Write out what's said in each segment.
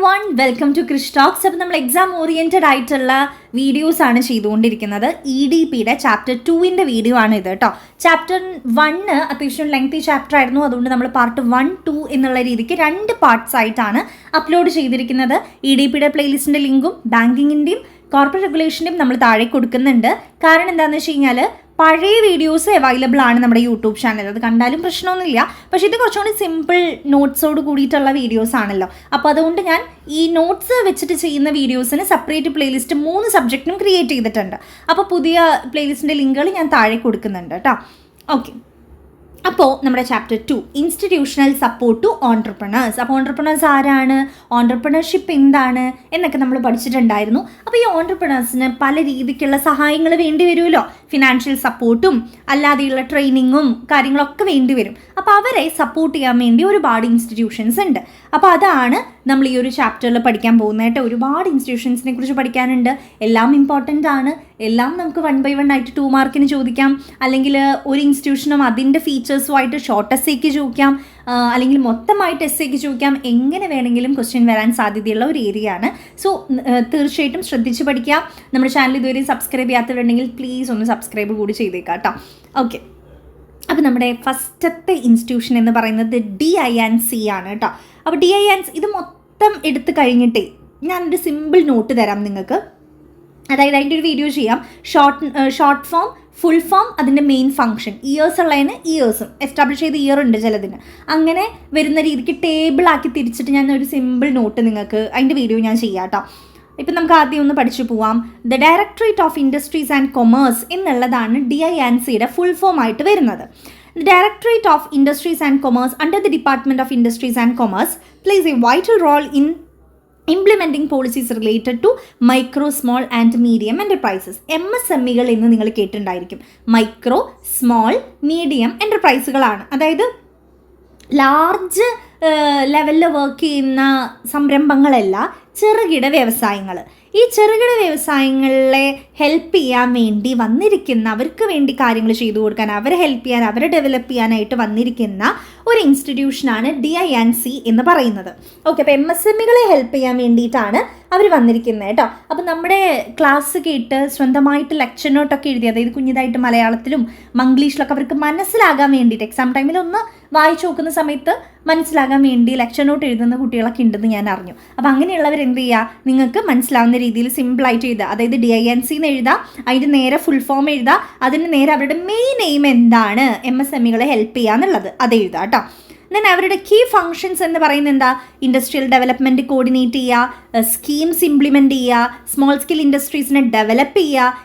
everyone, welcome to Krish Talks. അപ്പോൾ നമ്മൾ exam oriented ആയിട്ടുള്ള വീഡിയോസ് ആണ് ചെയ്തുകൊണ്ടിരിക്കുന്നത്. EDPയുടെ ചാപ്റ്റർ 2ൻ്റെ വീഡിയോ ആണ് ഇത് കേട്ടോ. ചാപ്റ്റർ 1 അത്യാവശ്യം ലെങ്തി ചാപ്റ്റർ ആയിരുന്നു, അതുകൊണ്ട് നമ്മൾ പാർട്ട് 1, 2 എന്നുള്ള രീതിക്ക് 2 പാർട്സ് ആയിട്ടാണ് അപ്ലോഡ് ചെയ്തിരിക്കുന്നത്. EDPയുടെ പ്ലേലിസ്റ്റിൻ്റെ ലിങ്കും ബാങ്കിങ്ങിൻ്റെയും കോർപ്പറേറ്റ് റെഗുലേഷൻ്റെയും നമ്മൾ താഴെ കൊടുക്കുന്നുണ്ട്. കാരണം എന്താണെന്ന് വെച്ച് കഴിഞ്ഞാൽ പഴയ വീഡിയോസ് അവൈലബിൾ ആണ് നമ്മുടെ യൂട്യൂബ് ചാനൽ, അത് കണ്ടാലും പ്രശ്നമൊന്നുമില്ല. പക്ഷേ ഇത് കുറച്ചുകൂടി സിമ്പിൾ നോട്ട്സോട് കൂടിയിട്ടുള്ള വീഡിയോസ് ആണല്ലോ. അപ്പോൾ അതുകൊണ്ട് ഞാൻ ഈ നോട്ട്സ് വെച്ചിട്ട് ചെയ്യുന്ന വീഡിയോസിന് സെപ്പറേറ്റ് പ്ലേലിസ്റ്റ് 3 സബ്ജക്റ്റിനും ക്രിയേറ്റ് ചെയ്തിട്ടുണ്ട്. അപ്പോൾ പുതിയ പ്ലേലിസ്റ്റിൻ്റെ ലിങ്കുകൾ ഞാൻ താഴെ കൊടുക്കുന്നുണ്ട് കേട്ടോ. ഓക്കെ, അപ്പോൾ നമ്മുടെ chapter 2 institutional support to entrepreneurs. അപ്പോൾ ഓൺട്രപ്രണേഴ്സ് ആരാണ്, ഓൺട്രപ്രണർഷിപ്പ് എന്താണ് എന്നൊക്കെ നമ്മൾ പഠിച്ചിട്ടുണ്ടായിരുന്നു. അപ്പോൾ ഈ ഓൺട്രപ്രണേഴ്സിന് പല രീതിക്കുള്ള സഹായങ്ങൾ വേണ്ടി വരുമല്ലോ. ഫിനാൻഷ്യൽ സപ്പോർട്ടും അല്ലാതെയുള്ള ട്രെയിനിങ്ങും കാര്യങ്ങളൊക്കെ വേണ്ടി വരും. അപ്പോൾ അവരെ സപ്പോർട്ട് ചെയ്യാൻ വേണ്ടി ഒരുപാട് ഇൻസ്റ്റിറ്റ്യൂഷൻസ് ഉണ്ട്. അപ്പോൾ അതാണ് നമ്മൾ ഈ ഒരു ചാപ്റ്ററിൽ പഠിക്കാൻ പോകുന്നതായിട്ട്. ഒരുപാട് ഇൻസ്റ്റിറ്റ്യൂഷൻസിനെ കുറിച്ച് പഠിക്കാനുണ്ട്. എല്ലാം ഇമ്പോർട്ടൻ്റ് ആണ്. എല്ലാം നമുക്ക് 1 by 1 ആയിട്ട് 2 മാർക്കിന് ചോദിക്കാം, അല്ലെങ്കിൽ ഒരു ഇൻസ്റ്റിറ്റ്യൂഷനും അതിൻ്റെ ഫീച്ചേഴ്സുമായിട്ട് ഷോർട്ട് എസ്സേക്ക് ചോദിക്കാം, അല്ലെങ്കിൽ മൊത്തമായിട്ട് എസ്സേക്ക് ചോദിക്കാം. എങ്ങനെ വേണമെങ്കിലും ക്വസ്റ്റ്യൻ വരാൻ സാധ്യതയുള്ള ഒരു ഏരിയ ആണ്. സോ തീർച്ചയായിട്ടും ശ്രദ്ധിച്ച് പഠിക്കാം. നമ്മുടെ ചാനൽ ഇതുവരെ സബ്സ്ക്രൈബ് ചെയ്യാത്തവരുണ്ടെങ്കിൽ പ്ലീസ് ഒന്ന് സബ്സ്ക്രൈബ് കൂടി ചെയ്തേക്കാം കേട്ടോ. ഓക്കെ, അപ്പോൾ നമ്മുടെ ഫസ്റ്റത്തെ ഇൻസ്റ്റിറ്റ്യൂഷൻ എന്ന് പറയുന്നത് DINC ആണ് കേട്ടോ. അപ്പോൾ DINC ഇത് മൊത്തം എടുത്ത് കഴിഞ്ഞിട്ടേ ഞാനൊരു സിമ്പിൾ നോട്ട് തരാം നിങ്ങൾക്ക്. അതായത് അതിൻ്റെ ഒരു വീഡിയോ ചെയ്യാം. ഷോർട്ട് ഫോം, ഫുൾ ഫോം, അതിൻ്റെ മെയിൻ ഫംഗ്ഷൻ, ഇയേഴ്സ് ഉള്ളതിന് ഇയേഴ്സും എസ്റ്റാബ്ലിഷ് ചെയ്ത ഇയർ ഉണ്ട് ചിലതിന്. അങ്ങനെ വരുന്ന രീതിക്ക് ടേബിളാക്കി തിരിച്ചിട്ട് ഞാൻ ഒരു സിമ്പിൾ നോട്ട് നിങ്ങൾക്ക് അതിൻ്റെ വീഡിയോ ഞാൻ ചെയ്യാം കേട്ടോ. ഇപ്പം നമുക്ക് ആദ്യം ഒന്ന് പഠിച്ചു പോവാം. The directorate of industries and commerce എന്നുള്ളതാണ് DINCയുടെ ഫുൾ ഫോം ആയിട്ട് വരുന്നത്. The Directorate of Industries and Commerce under the Department of Industries and Commerce plays a vital role in implementing policies related to micro, small and medium enterprises. MSMEകൾ എന്ന് നിങ്ങൾ കേട്ടിട്ടുണ്ടായിരിക്കും. Micro, small, medium എൻ്റർപ്രൈസുകളാണ്. അതായത് large ലെവലിൽ work ചെയ്യുന്ന സംരംഭങ്ങളല്ല, ചെറുകിട വ്യവസായങ്ങൾ. ഈ ചെറുകിട വ്യവസായങ്ങളെ ഹെൽപ്പ് ചെയ്യാൻ വേണ്ടി വന്നിരിക്കുന്ന, അവർക്ക് വേണ്ടി കാര്യങ്ങൾ ചെയ്തു കൊടുക്കാൻ, അവരെ ഹെൽപ്പ് ചെയ്യാൻ, അവരെ ഡെവലപ്പ് ചെയ്യാനായിട്ട് വന്നിരിക്കുന്ന ഒരു ഇൻസ്റ്റിറ്റ്യൂഷനാണ് DINC എന്ന് പറയുന്നത്. ഓക്കെ, അപ്പോൾ MSMEകളെ ഹെൽപ്പ് ചെയ്യാൻ വേണ്ടിയിട്ടാണ് അവർ വന്നിരിക്കുന്നത് കേട്ടോ. അപ്പോൾ നമ്മുടെ ക്ലാസ് കേട്ട് സ്വന്തമായിട്ട് ലെക്ചർ നോട്ടൊക്കെ എഴുതി, അതായത് കുഞ്ഞിതായിട്ട് മലയാളത്തിലും മംഗ്ലീഷിലൊക്കെ അവർക്ക് മനസ്സിലാകാൻ വേണ്ടിയിട്ട് എക്സാം ടൈമിൽ ഒന്ന് വായിച്ചു നോക്കുന്ന സമയത്ത് മനസ്സിലാകാൻ വേണ്ടി ലെക്ചർ നോട്ട് എഴുതുന്ന കുട്ടികളൊക്കെ ഉണ്ടെന്ന് ഞാൻ അറിഞ്ഞു. അപ്പോൾ അങ്ങനെയുള്ളവർ എന്ത് ചെയ്യുക, നിങ്ങൾക്ക് മനസ്സിലാവുന്ന രീതിയിൽ സിമ്പിളായിട്ട് എഴുതുക. അതായത് DINC എന്ന് എഴുതുക, അതിൻ്റെ നേരെ ഫുൾ ഫോം എഴുതുക, അതിന് നേരെ അവരുടെ മെയിൻ എയിം എന്താണ്, MSMEകളെ ഹെൽപ്പ് ചെയ്യുക എന്നുള്ളത് അത് എഴുതുക കേട്ടോ. ദെൻ അവരുടെ കീ ഫങ്ഷൻസ് എന്ന് പറയുന്നത് എന്താ, ഇൻഡസ്ട്രിയൽ ഡെവലപ്മെൻറ്റ് കോർഡിനേറ്റ് ചെയ്യുക, സ്കീംസ് ഇംപ്ലിമെൻറ്റ് ചെയ്യുക, സ്മോൾ സ്കെയിൽ ഇൻഡസ്ട്രീസിനെ ഡെവലപ്പ് ചെയ്യുക,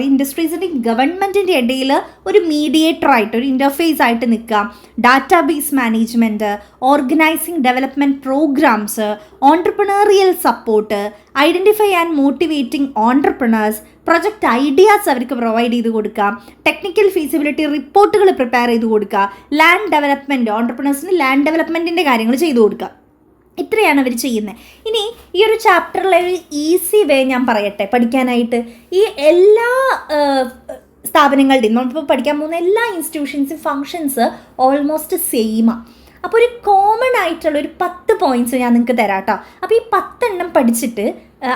ഇൻഡസ്ട്രീസിൻ്റെയും ഗവൺമെൻറ്റിൻ്റെ ഇടയിൽ ഒരു മീഡിയേറ്റർ ആയിട്ട്, ഒരു ഇൻ്റർഫേസ് ആയിട്ട് നിൽക്കുക, database management, organising development programmes, entrepreneurial support, identify and motivating entrepreneurs, project ideas അവർക്ക് പ്രൊവൈഡ് ചെയ്ത് കൊടുക്കുക, ടെക്നിക്കൽ ഫീസിബിലിറ്റി റിപ്പോർട്ടുകൾ പ്രിപ്പയർ ചെയ്ത് കൊടുക്കുക, ലാൻഡ് ഡെവലപ്മെൻറ്റ്, ഓൺട്രപ്രണേഴ്സിന് ലാൻഡ് ഡെവലപ്മെൻറ്റിൻ്റെ കാര്യങ്ങൾ ചെയ്തു കൊടുക്കുക. ഇത്രയാണ് അവർ ചെയ്യുന്നത്. ഇനി ഈ ഒരു ചാപ്റ്ററിലെ ഒരു ഈസി വേ ഞാൻ പറയട്ടെ പഠിക്കാനായിട്ട്. ഈ എല്ലാ സ്ഥാപനങ്ങളുടെയും നമ്മളിപ്പോൾ പഠിക്കാൻ പോകുന്ന എല്ലാ ഇൻസ്റ്റിറ്റ്യൂഷൻസും ഫങ്ഷൻസ് ഓൾമോസ്റ്റ് സെയിമാണ്. അപ്പോൾ ഒരു കോമൺ ആയിട്ടുള്ള ഒരു 10 പോയിൻറ്റ്സ് ഞാൻ നിങ്ങൾക്ക് തരാം കേട്ടോ. അപ്പോൾ ഈ 10 എണ്ണം പഠിച്ചിട്ട്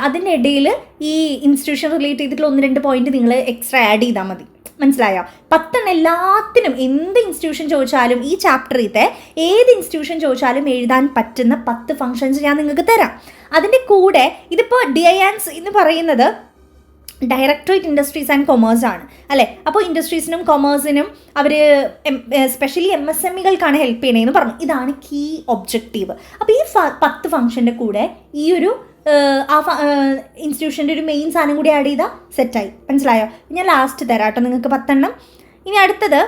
അതിൻ്റെ ഇടയിൽ ഈ ഇൻസ്റ്റിറ്റ്യൂഷൻ റിലേറ്റ് ചെയ്തിട്ടുള്ള 1-2 പോയിൻറ്റ് നിങ്ങൾ എക്സ്ട്രാ ആഡ് ചെയ്താൽ മതി. മനസ്സിലായോ? 10 എല്ലാത്തിനും എന്ത് ഇൻസ്റ്റിറ്റ്യൂഷൻ ചോദിച്ചാലും, ഈ ചാപ്റ്ററിലത്തെ ഏത് ഇൻസ്റ്റിറ്റ്യൂഷൻ ചോദിച്ചാലും എഴുതാൻ പറ്റുന്ന 10 ഫങ്ഷൻസ് ഞാൻ നിങ്ങൾക്ക് തരാം. അതിൻ്റെ കൂടെ ഇതിപ്പോൾ DINC എന്ന് പറയുന്നത് ഡയറക്ടറേറ്റ് ഇൻഡസ്ട്രീസ് ആൻഡ് കൊമേഴ്സ് ആണ് അല്ലേ. അപ്പോൾ ഇൻഡസ്ട്രീസിനും കൊമേഴ്സിനും അവർ സ്പെഷ്യലി MSMEകൾക്കാണ് ഹെൽപ്പ് ചെയ്യണതെന്ന് പറഞ്ഞു. ഇതാണ് കീ ഒബ്ജക്റ്റീവ്. അപ്പോൾ ഈ 10 ഫങ്ഷൻ്റെ കൂടെ ഈ ഒരു ഇൻസ്റ്റിറ്റ്യൂഷൻ്റെ ഒരു മെയിൻ സാധനം കൂടി ആഡ് ചെയ്താൽ സെറ്റായി. മനസ്സിലായോ? ഞാൻ ലാസ്റ്റ് തരാം കേട്ടോ നിങ്ങൾക്ക് 10 എണ്ണം. ഇനി അടുത്തത്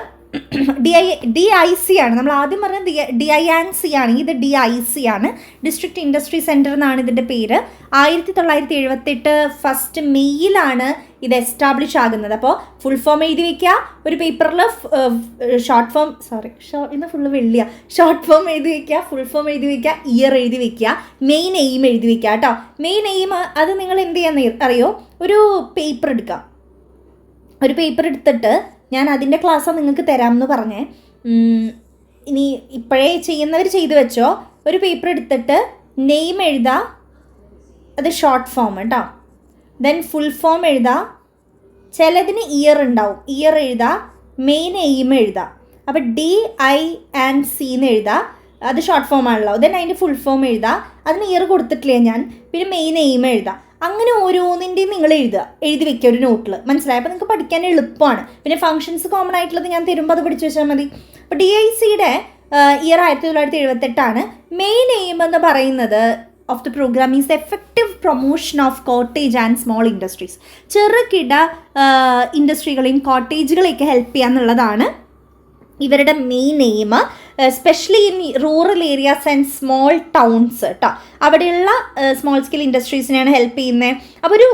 DIC ആണ്. നമ്മൾ ആദ്യം പറഞ്ഞത് DINC ആണ്, ഇത് DIC ആണ്. ഡിസ്ട്രിക്ട് ഇൻഡസ്ട്രി സെൻറ്റർ എന്നാണ് ഇതിൻ്റെ പേര്. 1978 ഫസ്റ്റ് മെയ്യിലാണ് ഇത് എസ്റ്റാബ്ലിഷ് ആകുന്നത്. അപ്പോൾ ഫുൾ ഫോം എഴുതി വയ്ക്കുക, ഒരു പേപ്പറിൽ ഇന്ന് ഫുള്ള് വെള്ളിയാണ്. ഷോർട്ട് ഫോം എഴുതി വയ്ക്കുക, ഫുൾ ഫോം എഴുതി വയ്ക്കുക, ഇയർ എഴുതി വയ്ക്കുക, മെയിൻ എയിം എഴുതി വയ്ക്കുക കേട്ടോ. മെയിൻ എയിം അത് നിങ്ങൾ എന്ത് ചെയ്യാന്ന് അറിയോ, ഒരു പേപ്പർ എടുക്കുക. ഒരു പേപ്പർ എടുത്തിട്ട് ഞാൻ അതിൻ്റെ ക്ലാസ്സാണ് നിങ്ങൾക്ക് തരാമെന്ന് പറഞ്ഞേ. ഇനി ഇപ്പോഴേ ചെയ്യുന്നവർ ചെയ്തു വെച്ചോ, ഒരു പേപ്പർ എടുത്തിട്ട് നെയിം എഴുതുക, അത് ഷോർട്ട് ഫോം കേട്ടോ. ദെൻ ഫുൾ ഫോം എഴുതുക, ചിലതിന് ഇയർ ഉണ്ടാവും, ഇയർ എഴുതുക, മെയിൻ എയിം എഴുതുക. അപ്പോൾ DINC എന്ന് എഴുതുക, അത് ഷോർട്ട് ഫോം ആണല്ലോ. ദെൻ അതിൻ്റെ ഫുൾ ഫോം എഴുതുക, അതിന് ഇയർ കൊടുത്തിട്ടില്ല ഞാൻ. പിന്നെ മെയിൻ എയിം എഴുതുക. അങ്ങനെ ഓരോന്നിൻ്റെയും നിങ്ങൾ എഴുതി വെക്കുക ഒരു നോട്ടിൽ. മനസ്സിലായി? അപ്പോൾ നിങ്ങൾക്ക് പഠിക്കാൻ എളുപ്പമാണ്. പിന്നെ ഫംഗ്ഷൻസ് കോമൺ ആയിട്ടുള്ളത് ഞാൻ തരുമ്പോൾ അത് പഠിച്ചു വെച്ചാൽ മതി. അപ്പോൾ DICയുടെ ഇയർ 1978. മെയിൻ എയിം എന്ന് പറയുന്നത് of the program is effective promotion of cottage and small industries. ചെറുകിട ഇൻഡസ്ട്രികളെയും കോട്ടേജുകളെയൊക്കെ ഹെൽപ്പ് ചെയ്യുക എന്നുള്ളതാണ് ഇവരുടെ main aim. Especially in rural areas and small towns കേട്ടോ. അവിടെയുള്ള സ്മോൾ സ്കെയിൽ ഇൻഡസ്ട്രീസിനെയാണ് ഹെൽപ്പ് ചെയ്യുന്നത്. അപ്പോൾ ഒരു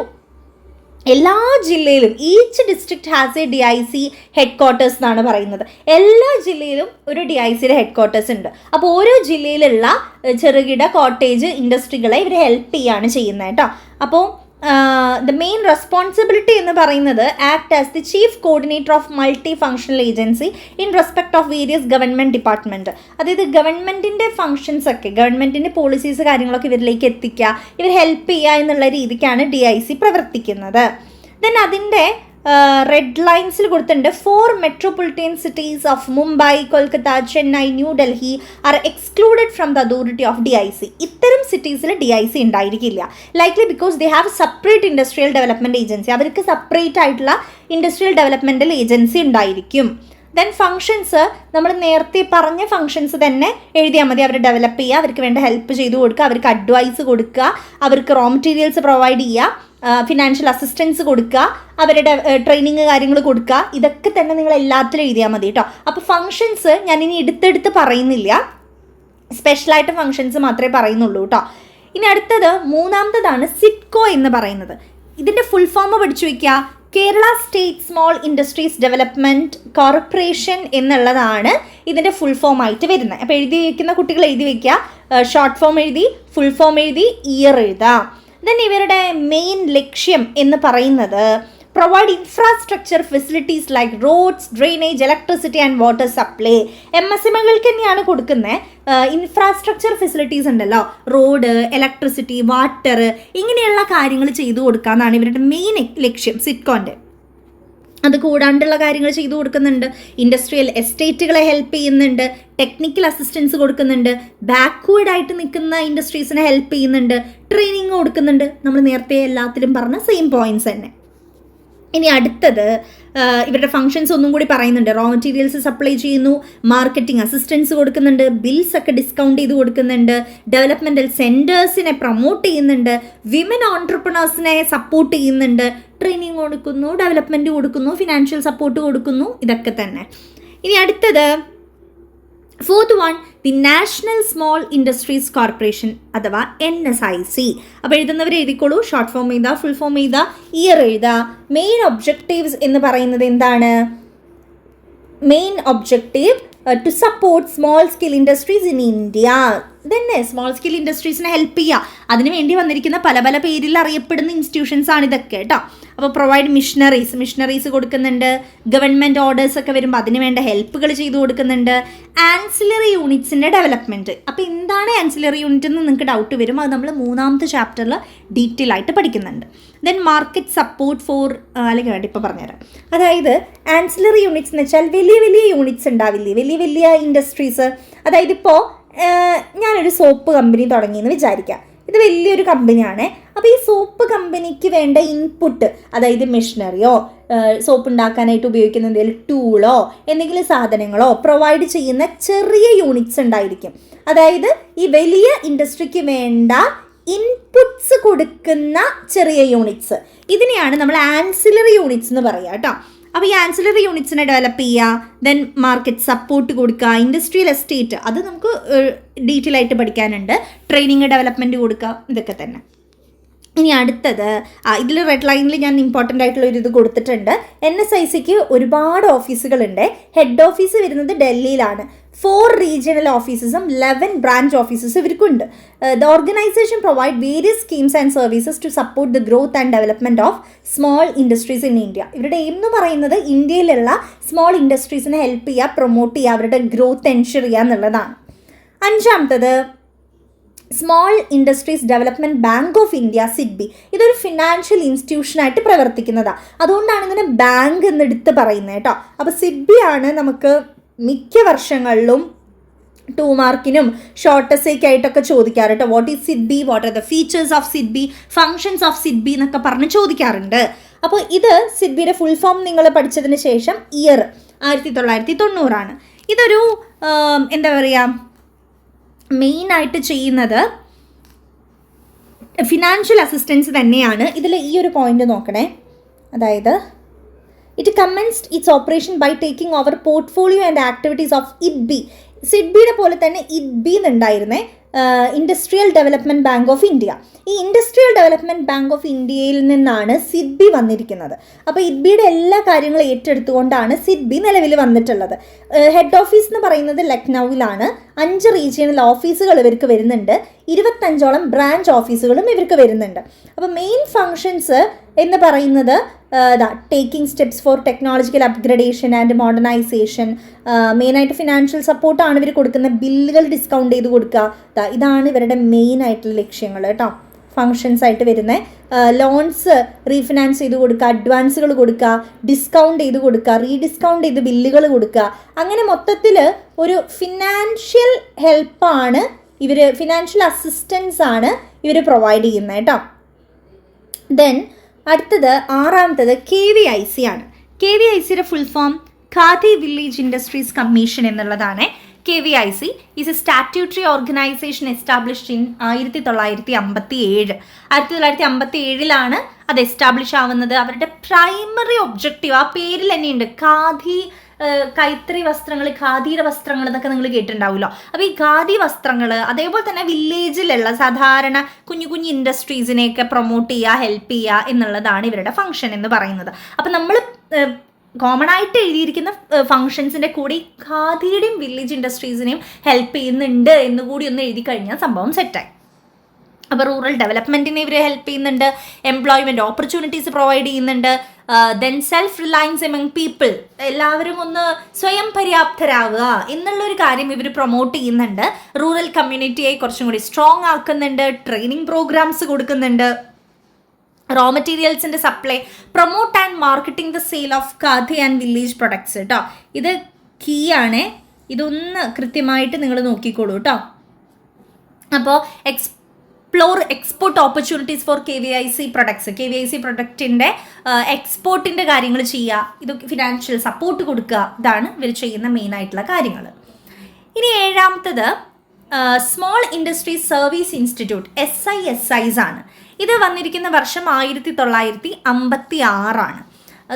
എല്ലാ ജില്ലയിലും each district has A DIC head quarters എന്നാണ് പറയുന്നത്. എല്ലാ ജില്ലയിലും ഒരു DICയുടെ ഹെഡ് ക്വാർട്ടേഴ്സ് ഉണ്ട്. അപ്പോൾ ഓരോ ജില്ലയിലുള്ള ചെറുകിട കോട്ടേജ് ഇൻഡസ്ട്രികളെ ഇവർ ഹെൽപ്പ് ചെയ്യുകയാണ് ചെയ്യുന്നത് കേട്ടോ. അപ്പോൾ ദ മെയിൻ റെസ്പോൺസിബിലിറ്റി എന്ന് പറയുന്നത് act as the chief coordinator of multi functional agency in respect of various government department. അതായത് ഗവൺമെൻറ്റിൻ്റെ ഫങ്ഷൻസ് ഒക്കെ, ഗവൺമെൻറ്റിൻ്റെ പോളിസീസ് കാര്യങ്ങളൊക്കെ ഇവരിലേക്ക് എത്തിക്കുക, ഇവർ ഹെൽപ്പ് ചെയ്യുക എന്നുള്ള രീതിക്കാണ് DIC പ്രവർത്തിക്കുന്നത്. ദെൻ അതിൻ്റെ റെഡ് ലൈൻസിൽ കൊടുത്തിട്ടുണ്ട് 4 metropolitan cities of Mumbai, Kolkata, Chennai, New Delhi are excluded from the authority of DIC. ഇത്തരം സിറ്റീസിൽ DIC ഉണ്ടായിരിക്കില്ല. Likely because they have separate industrial development agency. അവർക്ക് സെപ്പറേറ്റ് ആയിട്ടുള്ള ഇൻഡസ്ട്രിയൽ ഡെവലപ്മെൻറ്റൽ ഏജൻസി ഉണ്ടായിരിക്കും. ദെൻ ഫങ്ഷൻസ് നമ്മൾ നേരത്തെ പറഞ്ഞ ഫങ്ഷൻസ് തന്നെ എഴുതിയാൽ മതി. അവർ ഡെവലപ്പ് ചെയ്യുക, അവർക്ക് വേണ്ട ഹെൽപ്പ് ചെയ്തു കൊടുക്കുക, അവർക്ക് അഡ്വൈസ് കൊടുക്കുക, അവർക്ക് റോ മെറ്റീരിയൽസ് പ്രൊവൈഡ് ചെയ്യുക, ഫിനാൻഷ്യൽ അസിസ്റ്റൻസ് കൊടുക്കുക, അവരുടെ ട്രെയിനിങ് കാര്യങ്ങൾ കൊടുക്കുക. ഇതൊക്കെ തന്നെ നിങ്ങൾ എല്ലാത്തിലും എഴുതിയാൽ മതി കേട്ടോ. അപ്പോൾ ഫങ്ഷൻസ് ഞാനിനി എടുത്തെടുത്ത് പറയുന്നില്ല, സ്പെഷ്യലായിട്ട് ഫങ്ഷൻസ് മാത്രമേ പറയുന്നുള്ളൂ കേട്ടോ. ഇനി അടുത്തത് മൂന്നാമത്തതാണ് സിഡ്കോ എന്ന് പറയുന്നത്. ഇതിൻ്റെ ഫുൾ ഫോം പഠിച്ചു വയ്ക്കുക. Kerala state small industries development corporation എന്നുള്ളതാണ് ഇതിൻ്റെ ഫുൾ ഫോം ആയിട്ട് വരുന്നത്. അപ്പോൾ എഴുതി വയ്ക്കുന്ന കുട്ടികൾ എഴുതി വയ്ക്കുക. ഷോർട്ട് ഫോം എഴുതി, ഫുൾ ഫോം എഴുതി, ഇയർ എഴുതാം. ദെൻ ഇവരുടെ മെയിൻ ലക്ഷ്യം എന്ന് പറയുന്നത് provide infrastructure facilities like roads, drainage, electricity and water supply. MSMEകൾക്ക് തന്നെയാണ് കൊടുക്കുന്നത്. ഇൻഫ്രാസ്ട്രക്ചർ ഫെസിലിറ്റീസ് ഉണ്ടല്ലോ, റോഡ്, ഇലക്ട്രിസിറ്റി, വാട്ടർ, ഇങ്ങനെയുള്ള കാര്യങ്ങൾ ചെയ്തു കൊടുക്കാമെന്നാണ് ഇവരുടെ മെയിൻ ലക്ഷ്യം സിഡ്കോൻ്റെ. അത് കൂടാണ്ടുള്ള കാര്യങ്ങൾ ചെയ്തു കൊടുക്കുന്നുണ്ട്. ഇൻഡസ്ട്രിയൽ എസ്റ്റേറ്റുകളെ ഹെൽപ്പ് ചെയ്യുന്നുണ്ട്, ടെക്നിക്കൽ അസിസ്റ്റൻസ് കൊടുക്കുന്നുണ്ട്, ബാക്ക്വേർഡായിട്ട് നിൽക്കുന്ന ഇൻഡസ്ട്രീസിനെ ഹെൽപ്പ് ചെയ്യുന്നുണ്ട്, ട്രെയിനിങ് കൊടുക്കുന്നുണ്ട്. നമ്മൾ നേരത്തെ എല്ലാത്തിലും പറഞ്ഞ സെയിം പോയിന്റ്സ് തന്നെ. ഇനി അടുത്തത് ഇവരുടെ ഫങ്ഷൻസ് ഒന്നും കൂടി പറയുന്നുണ്ട്. റോ മെറ്റീരിയൽസ് സപ്ലൈ ചെയ്യുന്നു, മാർക്കറ്റിംഗ് അസിസ്റ്റൻസ് കൊടുക്കുന്നുണ്ട്, ബിൽസ് ഒക്കെ ഡിസ്കൗണ്ട് ചെയ്ത് കൊടുക്കുന്നുണ്ട്, ഡെവലപ്മെൻറ്റൽ സെൻറ്റേഴ്സിനെ പ്രൊമോട്ട് ചെയ്യുന്നുണ്ട്, വിമൻ ഓൺട്രപ്രണേഴ്സിനെ സപ്പോർട്ട് ചെയ്യുന്നുണ്ട്, ട്രെയിനിങ് കൊടുക്കുന്നു, ഡെവലപ്മെൻറ്റ് കൊടുക്കുന്നു, ഫിനാൻഷ്യൽ സപ്പോർട്ട് കൊടുക്കുന്നു. ഇതൊക്കെ തന്നെ. ഇനി അടുത്തത് 4th one, the national small industries corporation അഥവാ NSIC. അപ്പോൾ എഴുതുന്നവർ എഴുതിക്കോളൂ. ഷോർട്ട് ഫോം എഴുതുക, ഫുൾ ഫോം എഴുതുക, ഇയർ എഴുതുക. മെയിൻ ഒബ്ജക്റ്റീവ്സ് എന്ന് പറയുന്നത് എന്താണ്? Main objective to support small scale industries in India. ഇതന്നെ സ്മോൾ സ്കെയിൽ ഇൻഡസ്ട്രീസിനെ ഹെൽപ്പ് ചെയ്യുക. അതിന് വേണ്ടി വന്നിരിക്കുന്ന പല പല പേരിൽ അറിയപ്പെടുന്ന ഇൻസ്റ്റിറ്റ്യൂഷൻസ് ആണ് ഇതൊക്കെ കേട്ടോ. അപ്പോൾ പ്രൊവൈഡ് മിഷനറീസ് കൊടുക്കുന്നുണ്ട്. ഗവൺമെൻറ് ഓർഡേഴ്സ് ഒക്കെ വരുമ്പോൾ അതിന് വേണ്ട ഹെൽപ്പുകൾ ചെയ്തു കൊടുക്കുന്നുണ്ട്. ആൻസിലറി യൂണിറ്റ്സിൻ്റെ ഡെവലപ്മെൻറ്റ്. അപ്പോൾ എന്താണ് ആൻസിലറി യൂണിറ്റ് എന്ന് നിങ്ങൾക്ക് ഡൗട്ട് വരും. അത് നമ്മൾ 3ാമത്തെ ചാപ്റ്ററിൽ ഡീറ്റെയിൽ ആയിട്ട് പഠിക്കുന്നുണ്ട്. ദെൻ മാർക്കറ്റ് സപ്പോർട്ട് ഫോർ, അല്ലെങ്കിൽ വേണ്ട ഇപ്പോൾ പറഞ്ഞുതരാം. അതായത് ആൻസിലറി യൂണിറ്റ്സ് എന്ന് വെച്ചാൽ വലിയ വലിയ യൂണിറ്റ്സ് ഉണ്ടാവില്ലേ, വലിയ വലിയ ഇൻഡസ്ട്രീസ്. അതായത് ഇപ്പോൾ ഞാനൊരു സോപ്പ് കമ്പനി തുടങ്ങിയെന്ന് വിചാരിക്കാം. ഇത് വലിയൊരു കമ്പനിയാണ്. അപ്പോൾ ഈ സോപ്പ് കമ്പനിക്ക് വേണ്ട ഇൻപുട്ട്, അതായത് മെഷീനറിയോ സോപ്പ് ഉണ്ടാക്കാനായിട്ട് ഉപയോഗിക്കുന്ന എന്തെങ്കിലും ടൂളോ എന്തെങ്കിലും സാധനങ്ങളോ പ്രൊവൈഡ് ചെയ്യുന്ന ചെറിയ യൂണിറ്റ്സ് ഉണ്ടായിരിക്കും. അതായത് ഈ വലിയ ഇൻഡസ്ട്രിക്ക് വേണ്ട ഇൻപുട്സ് കൊടുക്കുന്ന ചെറിയ യൂണിറ്റ്സ്, ഇതിനെയാണ് നമ്മൾ ആൻസിലറി യൂണിറ്റ്സ് എന്ന് പറയുക കേട്ടോ. അപ്പോൾ ഈ ആൻസിലറി യൂണിറ്റ്സിനെ ഡെവലപ്പ് ചെയ്യുക, ദെൻ മാർക്കറ്റ് സപ്പോർട്ട് കൊടുക്കുക, ഇൻഡസ്ട്രിയൽ എസ്റ്റേറ്റ് അത് നമുക്ക് ഡീറ്റെയിൽ ആയിട്ട് പഠിക്കാനുണ്ട്, ട്രെയിനിങ് ഡെവലപ്മെൻറ്റ് കൊടുക്കുക, ഇതൊക്കെ തന്നെ. ഇനി അടുത്തത് ഇതിൽ റെഡ് ലൈനിൽ ഞാൻ ഇമ്പോർട്ടൻ്റ് ആയിട്ടുള്ള ഒരു ഇത് കൊടുത്തിട്ടുണ്ട്. NSICക്ക് ഒരുപാട് ഓഫീസുകളുണ്ട്. ഹെഡ് ഓഫീസ് വരുന്നത് ഡൽഹിയിലാണ്. 4 regional offices-ഉം 11 branch offices ഇവർക്കുണ്ട്. The organization provide various schemes and services to support the growth and development of small industries in India. ഇവരുടെ എയിം എന്ന് പറയുന്നത് ഇന്ത്യയിലുള്ള സ്മോൾ ഇൻഡസ്ട്രീസിനെ ഹെൽപ്പ് ചെയ്യുക, പ്രൊമോട്ട് ചെയ്യുക, അവരുടെ ഗ്രോത്ത് എൻഷുർ ചെയ്യുക എന്നുള്ളതാണ്. അഞ്ചാമത്തത് small industries development bank of India, SIDBI. ഇതൊരു ഫിനാൻഷ്യൽ ഇൻസ്റ്റിറ്റ്യൂഷനായിട്ട് പ്രവർത്തിക്കുന്നതാണ്. അതുകൊണ്ടാണ് ഇതിനെ ബാങ്ക് എന്നെടുത്ത് പറയുന്നത് കേട്ടോ. അപ്പോൾ സിഡ്ബി ആണ് നമുക്ക് മിക്ക വർഷങ്ങളിലും 2 മാർക്കിനും ഷോർട്ട് എസ്സേക്കായിട്ടൊക്കെ ചോദിക്കാറ് കേട്ടോ. What is SIDBI, what are the features of SIDBI, functions of SIDBI എന്നൊക്കെ പറഞ്ഞ് ചോദിക്കാറുണ്ട്. അപ്പോൾ ഇത് സിഡ്ബിയുടെ ഫുൾ ഫോം നിങ്ങൾ പഠിച്ചതിന് ശേഷം ഇയർ 1990 ഇതൊരു എന്താ പറയുക, മെയിനായിട്ട് ചെയ്യുന്നത് ഫിനാൻഷ്യൽ അസിസ്റ്റൻസ് തന്നെയാണ്. ഇതിൽ ഈ ഒരു പോയിന്റ് നോക്കണേ, അതായത് it commenced its operation by taking over portfolio and activities of IDBI. സിഡ്ബിയുടെ പോലെ തന്നെ ഇഡ്ബി എന്നുണ്ടായിരുന്നേ, industrial development bank of India. ഈ ഇൻഡസ്ട്രിയൽ ഡെവലപ്മെൻറ്റ് ബാങ്ക് ഓഫ് ഇന്ത്യയിൽ നിന്നാണ് സിഡ്ബി വന്നിരിക്കുന്നത്. അപ്പോൾ ഇഡ്ബിയുടെ എല്ലാ കാര്യങ്ങളും ഏറ്റെടുത്തുകൊണ്ടാണ് സിഡ്ബി നിലവിൽ വന്നിട്ടുള്ളത്. ഹെഡ് ഓഫീസ് എന്ന് പറയുന്നത് ലക്നൌവിലാണ്. 5 റീജിയണൽ ഓഫീസുകൾ ഇവർക്ക് വരുന്നുണ്ട്. 25ഓളം ബ്രാഞ്ച് ഓഫീസുകളും ഇവർക്ക് വരുന്നുണ്ട്. അപ്പോൾ മെയിൻ ഫങ്ഷൻസ് എന്ന് പറയുന്നത് taking steps four technological upgradation and modernisation. മെയിനായിട്ട് ഫിനാൻഷ്യൽ സപ്പോർട്ടാണ് ഇവർ കൊടുക്കുന്നത്. ബില്ലുകൾ ഡിസ്കൗണ്ട് ചെയ്ത് കൊടുക്കുക, ഇതാണ് ഇവരുടെ മെയിൻ ആയിട്ടുള്ള ലക്ഷ്യങ്ങൾ കേട്ടോ. ഫങ്ഷൻസ് ആയിട്ട് വരുന്നത് ലോൺസ് റീഫിനാൻസ് ചെയ്ത് കൊടുക്കുക, അഡ്വാൻസുകൾ കൊടുക്കുക, ഡിസ്കൗണ്ട് ചെയ്ത് കൊടുക്കുക, റീഡിസ്കൗണ്ട് ചെയ്ത് ബില്ലുകൾ കൊടുക്കുക. അങ്ങനെ മൊത്തത്തിൽ ഒരു ഫിനാൻഷ്യൽ ഹെൽപ്പാണ് ഇവർ, ഫിനാൻഷ്യൽ അസിസ്റ്റൻസ് ആണ് ഇവർ പ്രൊവൈഡ് ചെയ്യുന്നത് കേട്ടോ. ദെൻ അടുത്തത് 6ാമത്തത് KVIC ആണ്. KVICയുടെ full form Khadi village industries commission എന്നുള്ളതാണ്. KVIC is a statutory organisation established in 1957. 1957 അത് എസ്റ്റാബ്ലിഷ് ആവുന്നത്. അവരുടെ പ്രൈമറി ഒബ്ജക്റ്റീവ് ആ പേരിൽ തന്നെയുണ്ട്, ഖാദി, കൈത്തറി വസ്ത്രങ്ങൾ, ഖാദിയുടെ വസ്ത്രങ്ങൾ എന്നൊക്കെ നിങ്ങൾ കേട്ടിട്ടുണ്ടാവുമല്ലോ. അപ്പോൾ ഈ ഖാദി വസ്ത്രങ്ങൾ, അതേപോലെ തന്നെ വില്ലേജിലുള്ള സാധാരണ കുഞ്ഞു കുഞ്ഞു ഇൻഡസ്ട്രീസിനെയൊക്കെ പ്രൊമോട്ട് ചെയ്യുക, ഹെൽപ്പ് ചെയ്യുക എന്നുള്ളതാണ് ഇവരുടെ ഫംഗ്ഷൻ എന്ന് പറയുന്നത്. അപ്പോൾ നമ്മൾ കോമൺ ആയിട്ട് എഴുതിയിരിക്കുന്ന ഫങ്ഷൻസിൻ്റെ കൂടി ഖാദിയുടെയും വില്ലേജ് ഇൻഡസ്ട്രീസിനെയും ഹെൽപ്പ് ചെയ്യുന്നുണ്ട് എന്നുകൂടി ഒന്ന് എഴുതി കഴിഞ്ഞാൽ സംഭവം സെറ്റായി. അപ്പോൾ റൂറൽ ഡെവലപ്മെൻറ്റിനെ ഇവർ ഹെൽപ്പ് ചെയ്യുന്നുണ്ട്, എംപ്ലോയ്മെൻറ്റ് ഓപ്പർച്യൂണിറ്റീസ് പ്രൊവൈഡ് ചെയ്യുന്നുണ്ട്. Then self Reliance among people, എല്ലാവരും ഒന്ന് സ്വയം പര്യാപ്തരാവുക എന്നുള്ളൊരു കാര്യം ഇവർ പ്രൊമോട്ട് ചെയ്യുന്നുണ്ട്. റൂറൽ കമ്മ്യൂണിറ്റിയെ കുറച്ചും കൂടി സ്ട്രോങ് ആക്കുന്നുണ്ട്, ട്രെയിനിങ് പ്രോഗ്രാംസ് കൊടുക്കുന്നുണ്ട്. റോ മെറ്റീരിയൽസിൻ്റെ supply, promote and marketing the sale of Khadi and village products കേട്ടോ. ഇത് കീ ആണ്, ഇതൊന്ന് കൃത്യമായിട്ട് നിങ്ങൾ നോക്കിക്കോളൂ കേട്ടോ. അപ്പോൾ export opportunities for KVIC products, KVIC പ്രൊഡക്റ്റിൻ്റെ എക്സ്പോർട്ടിൻ്റെ കാര്യങ്ങൾ ചെയ്യുക, ഇത് ഫിനാൻഷ്യൽ സപ്പോർട്ട് കൊടുക്കുക, ഇതാണ് ഇവർ ചെയ്യുന്ന മെയിനായിട്ടുള്ള കാര്യങ്ങൾ. ഇനി 7ാമത്തത് small industries service institute, SISIs ആണ്. ഇത് വന്നിരിക്കുന്ന വർഷം 1956.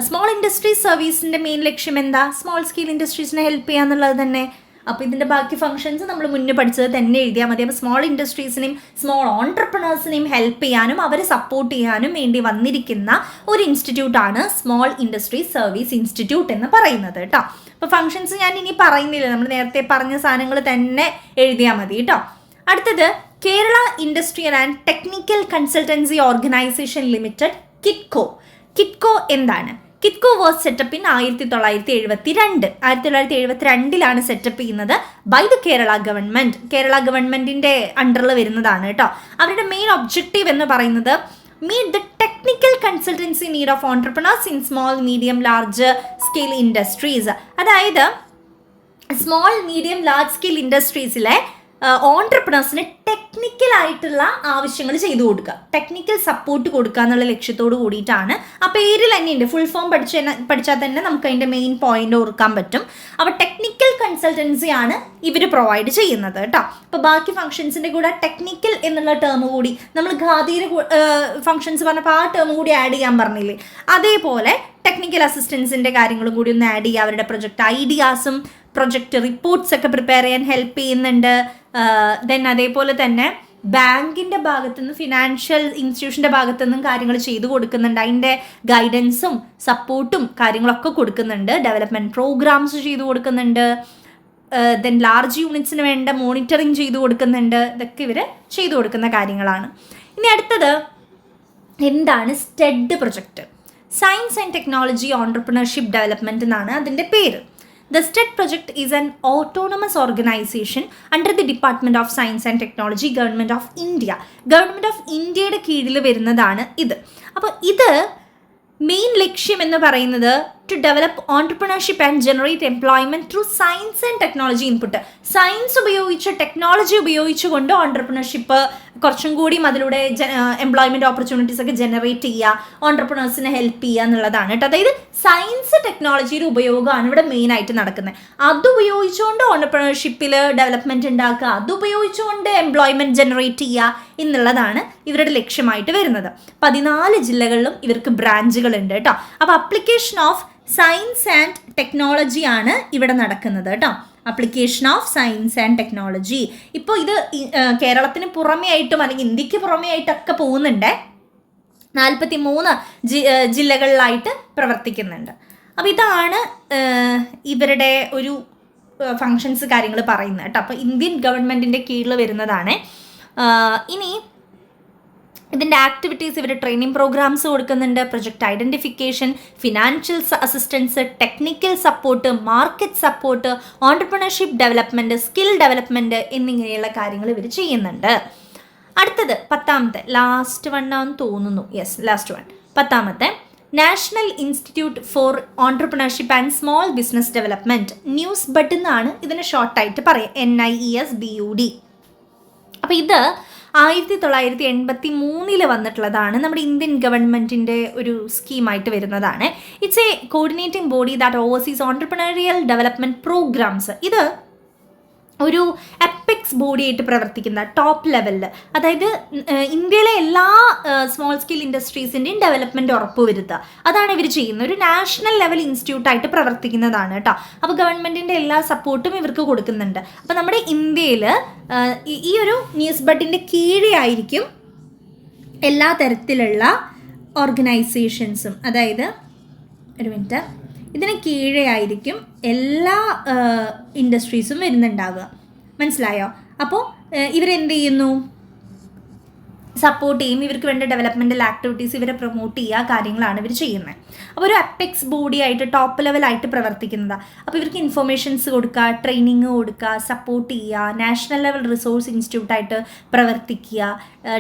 സ്മോൾ ഇൻഡസ്ട്രീസ് സർവീസിൻ്റെ മെയിൻ ലക്ഷ്യം എന്താ? സ്മോൾ സ്കെയിൽ ഇൻഡസ്ട്രീസിനെ ഹെൽപ്പ് ചെയ്യുക എന്നുള്ളത് തന്നെ. അപ്പോൾ ഇതിൻ്റെ ബാക്കി ഫങ്ഷൻസ് നമ്മൾ മുന്നേ പഠിച്ചത് തന്നെ എഴുതിയാൽ മതി. അപ്പോൾ സ്മോൾ ഇൻഡസ്ട്രീസിനെയും സ്മോൾ ഓൺട്രപ്രണേഴ്സിനെയും ഹെൽപ്പ് ചെയ്യാനും അവരെ സപ്പോർട്ട് ചെയ്യാനും വേണ്ടി വന്നിരിക്കുന്ന ഒരു ഇൻസ്റ്റിറ്റ്യൂട്ടാണ് സ്മോൾ ഇൻഡസ്ട്രീസ് സർവീസ് ഇൻസ്റ്റിറ്റ്യൂട്ട് എന്ന് പറയുന്നത് കേട്ടോ. അപ്പോൾ ഫങ്ഷൻസ് ഞാൻ ഇനി പറയുന്നില്ല, നമ്മൾ നേരത്തെ പറഞ്ഞ സാധനങ്ങൾ തന്നെ എഴുതിയാൽ മതി കേട്ടോ. അടുത്തത് Kerala industrial and technical consultancy organisation limited, Kitco. Kitco എന്താണ്? Kitco was set up in 1972. 1972 set up ചെയ്യുന്നത് by the Kerala government. Kerala ഗവൺമെൻറ്റിൻ്റെ അണ്ടറിൽ വരുന്നതാണ് കേട്ടോ. അവരുടെ മെയിൻ ഒബ്ജക്റ്റീവ് എന്ന് പറയുന്നത് meet the technical consultancy need of entrepreneurs in small medium large scale industries. അതായത് സ്മോൾ മീഡിയം ലാർജ് സ്കെയിൽ ഇൻഡസ്ട്രീസിലെ ഓൺട്രപ്രണേഴ്സിന് ടെക്നിക്കലായിട്ടുള്ള ആവശ്യങ്ങൾ ചെയ്തു കൊടുക്കുക, ടെക്നിക്കൽ സപ്പോർട്ട് കൊടുക്കുക എന്നുള്ള ലക്ഷ്യത്തോട് കൂടിയിട്ടാണ്. ആ പേരിൽ തന്നെയുണ്ട്, ഫുൾ ഫോം പഠിച്ചാൽ തന്നെ നമുക്ക് അതിൻ്റെ മെയിൻ പോയിന്റ് ഓർക്കാൻ പറ്റും. അപ്പോൾ ടെക്നിക്കൽ കൺസൾട്ടൻസി ആണ് ഇവർ പ്രൊവൈഡ് ചെയ്യുന്നത് കേട്ടോ. അപ്പോൾ ബാക്കി ഫംഗ്ഷൻസിൻ്റെ കൂടെ ടെക്നിക്കൽ എന്നുള്ള ടേം കൂടി, നമ്മൾ ഖാദിയുടെ ഫംഗ്ഷൻസ് പറഞ്ഞപ്പോൾ ആ ടേം കൂടി ആഡ് ചെയ്യാൻ പറഞ്ഞില്ലേ, അതേപോലെ ടെക്നിക്കൽ അസിസ്റ്റൻസിൻ്റെ കാര്യങ്ങളും കൂടി ഒന്ന് ആഡ് ചെയ്യുക. അവരുടെ പ്രൊജക്റ്റ് ഐഡിയാസും പ്രൊജക്റ്റ് റിപ്പോർട്ട്സ് ഒക്കെ പ്രിപ്പയർ ചെയ്യാൻ ഹെൽപ്പ് ചെയ്യുന്നുണ്ട്. ദെൻ അതേപോലെ തന്നെ ബാങ്കിൻ്റെ ഭാഗത്തുനിന്ന്, ഫിനാൻഷ്യൽ ഇൻസ്റ്റിറ്റ്യൂഷൻ്റെ ഭാഗത്തുനിന്നും കാര്യങ്ങൾ ചെയ്തു കൊടുക്കുന്നുണ്ട്. അതിൻ്റെ ഗൈഡൻസും സപ്പോർട്ടും കാര്യങ്ങളൊക്കെ കൊടുക്കുന്നുണ്ട്. ഡെവലപ്മെൻറ്റ് പ്രോഗ്രാംസ് ചെയ്തു കൊടുക്കുന്നുണ്ട്. ദെൻ ലാർജ് യൂണിറ്റ്സിന് വേണ്ട മോണിറ്ററിങ് ചെയ്തു കൊടുക്കുന്നുണ്ട്. ഇതൊക്കെ ഇവർ ചെയ്തു കൊടുക്കുന്ന കാര്യങ്ങളാണ്. ഇനി അടുത്തത് എന്താണ് STED project? Science and technology entrepreneurship development എന്നാണ് അതിൻ്റെ പേര്. The STED project is an autonomous organization under the Department of Science and Technology, Government of India. Government of India'യുടെ കീഴിൽ വരുന്നതാണ് ഇത്. അപ്പോൾ ഇത് മെയിൻ ലക്ഷ്യം എന്ന് പറയുന്നത് to develop entrepreneurship and generate employment through science and technology input. Science ഉപയോഗിച്ച് technology ഉപയോഗിച്ചുകൊണ്ട് ഓൺടർപ്രണർഷിപ്പ് കുറച്ചും കൂടി അതിലൂടെ എംപ്ലോയ്മെൻറ്റ് ഓപ്പർച്യൂണിറ്റീസ് ഒക്കെ ജനറേറ്റ് ചെയ്യുക, ഓൺടർപ്രണേഴ്സിനെ ഹെൽപ്പ് ചെയ്യുക എന്നുള്ളതാണ് കേട്ടോ. അതായത് സയൻസ് ടെക്നോളജിയുടെ ഉപയോഗമാണ് ഇവിടെ മെയിനായിട്ട് നടക്കുന്നത്. അതുപയോഗിച്ചുകൊണ്ട് ഓൺടർപ്രണർഷിപ്പിൽ ഡെവലപ്മെൻറ്റ് ഉണ്ടാക്കുക, അതുപയോഗിച്ചുകൊണ്ട് എംപ്ലോയ്മെൻറ്റ് ജനറേറ്റ് ചെയ്യുക എന്നുള്ളതാണ് ഇവരുടെ ലക്ഷ്യമായിട്ട് വരുന്നത്. 14 ജില്ലകളിലും ഇവർക്ക് ബ്രാഞ്ചുകളുണ്ട് കേട്ടോ. അപ്പോൾ application of science and technology ആണ് ഇവിടെ നടക്കുന്നത് കേട്ടോ. Application of science and technology. ഇപ്പോൾ ഇത് കേരളത്തിന് പുറമേ ആയിട്ടും അല്ലെങ്കിൽ ഇന്ത്യക്ക് പുറമേ ആയിട്ടൊക്കെ പോകുന്നുണ്ട്. 43 ജില്ലകളിലായിട്ട് പ്രവർത്തിക്കുന്നുണ്ട്. അപ്പോൾ ഇതാണ് ഇവരുടെ ഒരു ഫങ്ഷൻസ് കാര്യങ്ങൾ പറയുന്നത് കേട്ടോ. അപ്പോൾ ഇന്ത്യൻ ഗവൺമെൻറ്റിൻ്റെ കീഴിൽ വരുന്നതാണ്. ഇനി ഇതിൻ്റെ ആക്ടിവിറ്റീസ് ഇവർ ട്രെയിനിങ് പ്രോഗ്രാംസ് കൊടുക്കുന്നുണ്ട്, project identification, financial assistance, technical support, market support, entrepreneurship development, skill development എന്നിങ്ങനെയുള്ള കാര്യങ്ങൾ ഇവർ ചെയ്യുന്നുണ്ട്. അടുത്തത് 10ാമത്തെ ലാസ്റ്റ് വണ്ണാന്ന് തോന്നുന്നു. യെസ്, ലാസ്റ്റ് വൺ 10ാമത്തെ national institute for entrepreneurship and small business development, NIESBUD എന്നാണ് ഇതിന് ഷോർട്ടായിട്ട് പറയുക, NIESBUD. അപ്പോൾ ഇത് 1983 വന്നിട്ടുള്ളതാണ്. നമ്മുടെ ഇന്ത്യൻ ഗവൺമെൻറ്റിൻ്റെ ഒരു സ്കീമായിട്ട് വരുന്നതാണ്. It's a coordinating body that overseas entrepreneurial development programmes. ഇത് ഒരു എപ്പെക്സ് ബോഡി ആയിട്ട് പ്രവർത്തിക്കുന്ന ടോപ്പ് ലെവലിൽ, അതായത് ഇന്ത്യയിലെ എല്ലാ സ്മോൾ സ്കെയിൽ ഇൻഡസ്ട്രീസിൻ്റെയും ഡെവലപ്മെൻറ്റ് ഉറപ്പുവരുത്തുക, അതാണ് ഇവർ ചെയ്യുന്നത്. ഒരു നാഷണൽ ലെവൽ ഇൻസ്റ്റിറ്റ്യൂട്ടായിട്ട് പ്രവർത്തിക്കുന്നതാണ് കേട്ടോ. അപ്പോൾ ഗവൺമെൻറ്റിൻ്റെ എല്ലാ സപ്പോർട്ടും ഇവർക്ക് കൊടുക്കുന്നുണ്ട്. അപ്പോൾ നമ്മുടെ ഇന്ത്യയിൽ ഈ ഒരു ന്യൂസ് ബഡിൻ്റെ കീഴെയായിരിക്കും എല്ലാ തരത്തിലുള്ള ഓർഗനൈസേഷൻസും, അതായത് ഒരു മിനിറ്റ്, ഇതിന് കീഴെയായിരിക്കും എല്ലാ ഇൻഡസ്ട്രീസും വരുന്നുണ്ടാവുക. മനസ്സിലായോ? അപ്പോൾ ഇവരെന്ത് ചെയ്യുന്നു? സപ്പോർട്ട് ചെയ്യും. ഇവർക്ക് വേണ്ട ഡെവലപ്മെൻറ്റൽ ആക്ടിവിറ്റീസ് ഇവരെ പ്രൊമോട്ട് ചെയ്യുക കാര്യങ്ങളാണ് ഇവർ ചെയ്യുന്നത്. അപ്പോൾ ഒരു അപ്പെക്സ് ബോഡി ആയിട്ട് ടോപ്പ് ലെവലായിട്ട് പ്രവർത്തിക്കുന്നതാണ്. അപ്പോൾ ഇവർക്ക് ഇൻഫർമേഷൻസ് കൊടുക്കുക, ട്രെയിനിങ് കൊടുക്കുക, സപ്പോർട്ട് ചെയ്യുക, നാഷണൽ ലെവൽ റിസോഴ്സ് ഇൻസ്റ്റിറ്റ്യൂട്ടായിട്ട് പ്രവർത്തിക്കുക,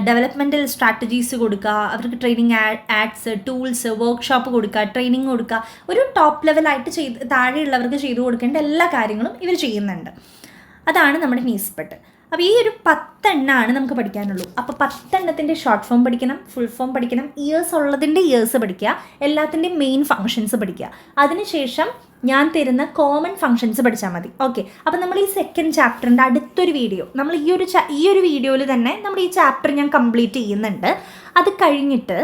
ഡെവലപ്മെൻറ്റൽ സ്ട്രാറ്റജീസ് കൊടുക്കുക, അവർക്ക് ട്രെയിനിങ് ആഡ്സ്, ടൂൾസ്, വർക്ക്ഷോപ്പ് കൊടുക്കുക, ട്രെയിനിങ് കൊടുക്കുക. ഒരു ടോപ്പ് ലെവലായിട്ട് താഴെയുള്ളവർക്ക് ചെയ്തു കൊടുക്കേണ്ട എല്ലാ കാര്യങ്ങളും ഇവർ ചെയ്യുന്നുണ്ട്. അതാണ് നമ്മുടെ ന്യൂസ്പെട്ട്. അപ്പോൾ ഈ ഒരു 10 എണ്ണമാണ് നമുക്ക് പഠിക്കാനുള്ളൂ. അപ്പോൾ 10 എണ്ണത്തിൻ്റെ ഷോർട്ട് ഫോം പഠിക്കണം, ഫുൾ ഫോം പഠിക്കണം, ഇയേഴ്സ് ഉള്ളതിൻ്റെ ഇയേഴ്സ് പഠിക്കുക, എല്ലാത്തിൻ്റെയും മെയിൻ ഫങ്ഷൻസ് പഠിക്കുക. അതിനുശേഷം ഞാൻ തരുന്ന കോമൺ ഫങ്ഷൻസ് പഠിച്ചാൽ മതി. ഓക്കെ. അപ്പോൾ നമ്മൾ ഈ സെക്കൻഡ് ചാപ്റ്ററിൻ്റെ അടുത്തൊരു വീഡിയോ, നമ്മൾ ഈ ഒരു വീഡിയോയിൽ തന്നെ നമ്മൾ ഈ ചാപ്റ്റർ ഞാൻ കംപ്ലീറ്റ് ചെയ്യുന്നുണ്ട്. അത് കഴിഞ്ഞിട്ട്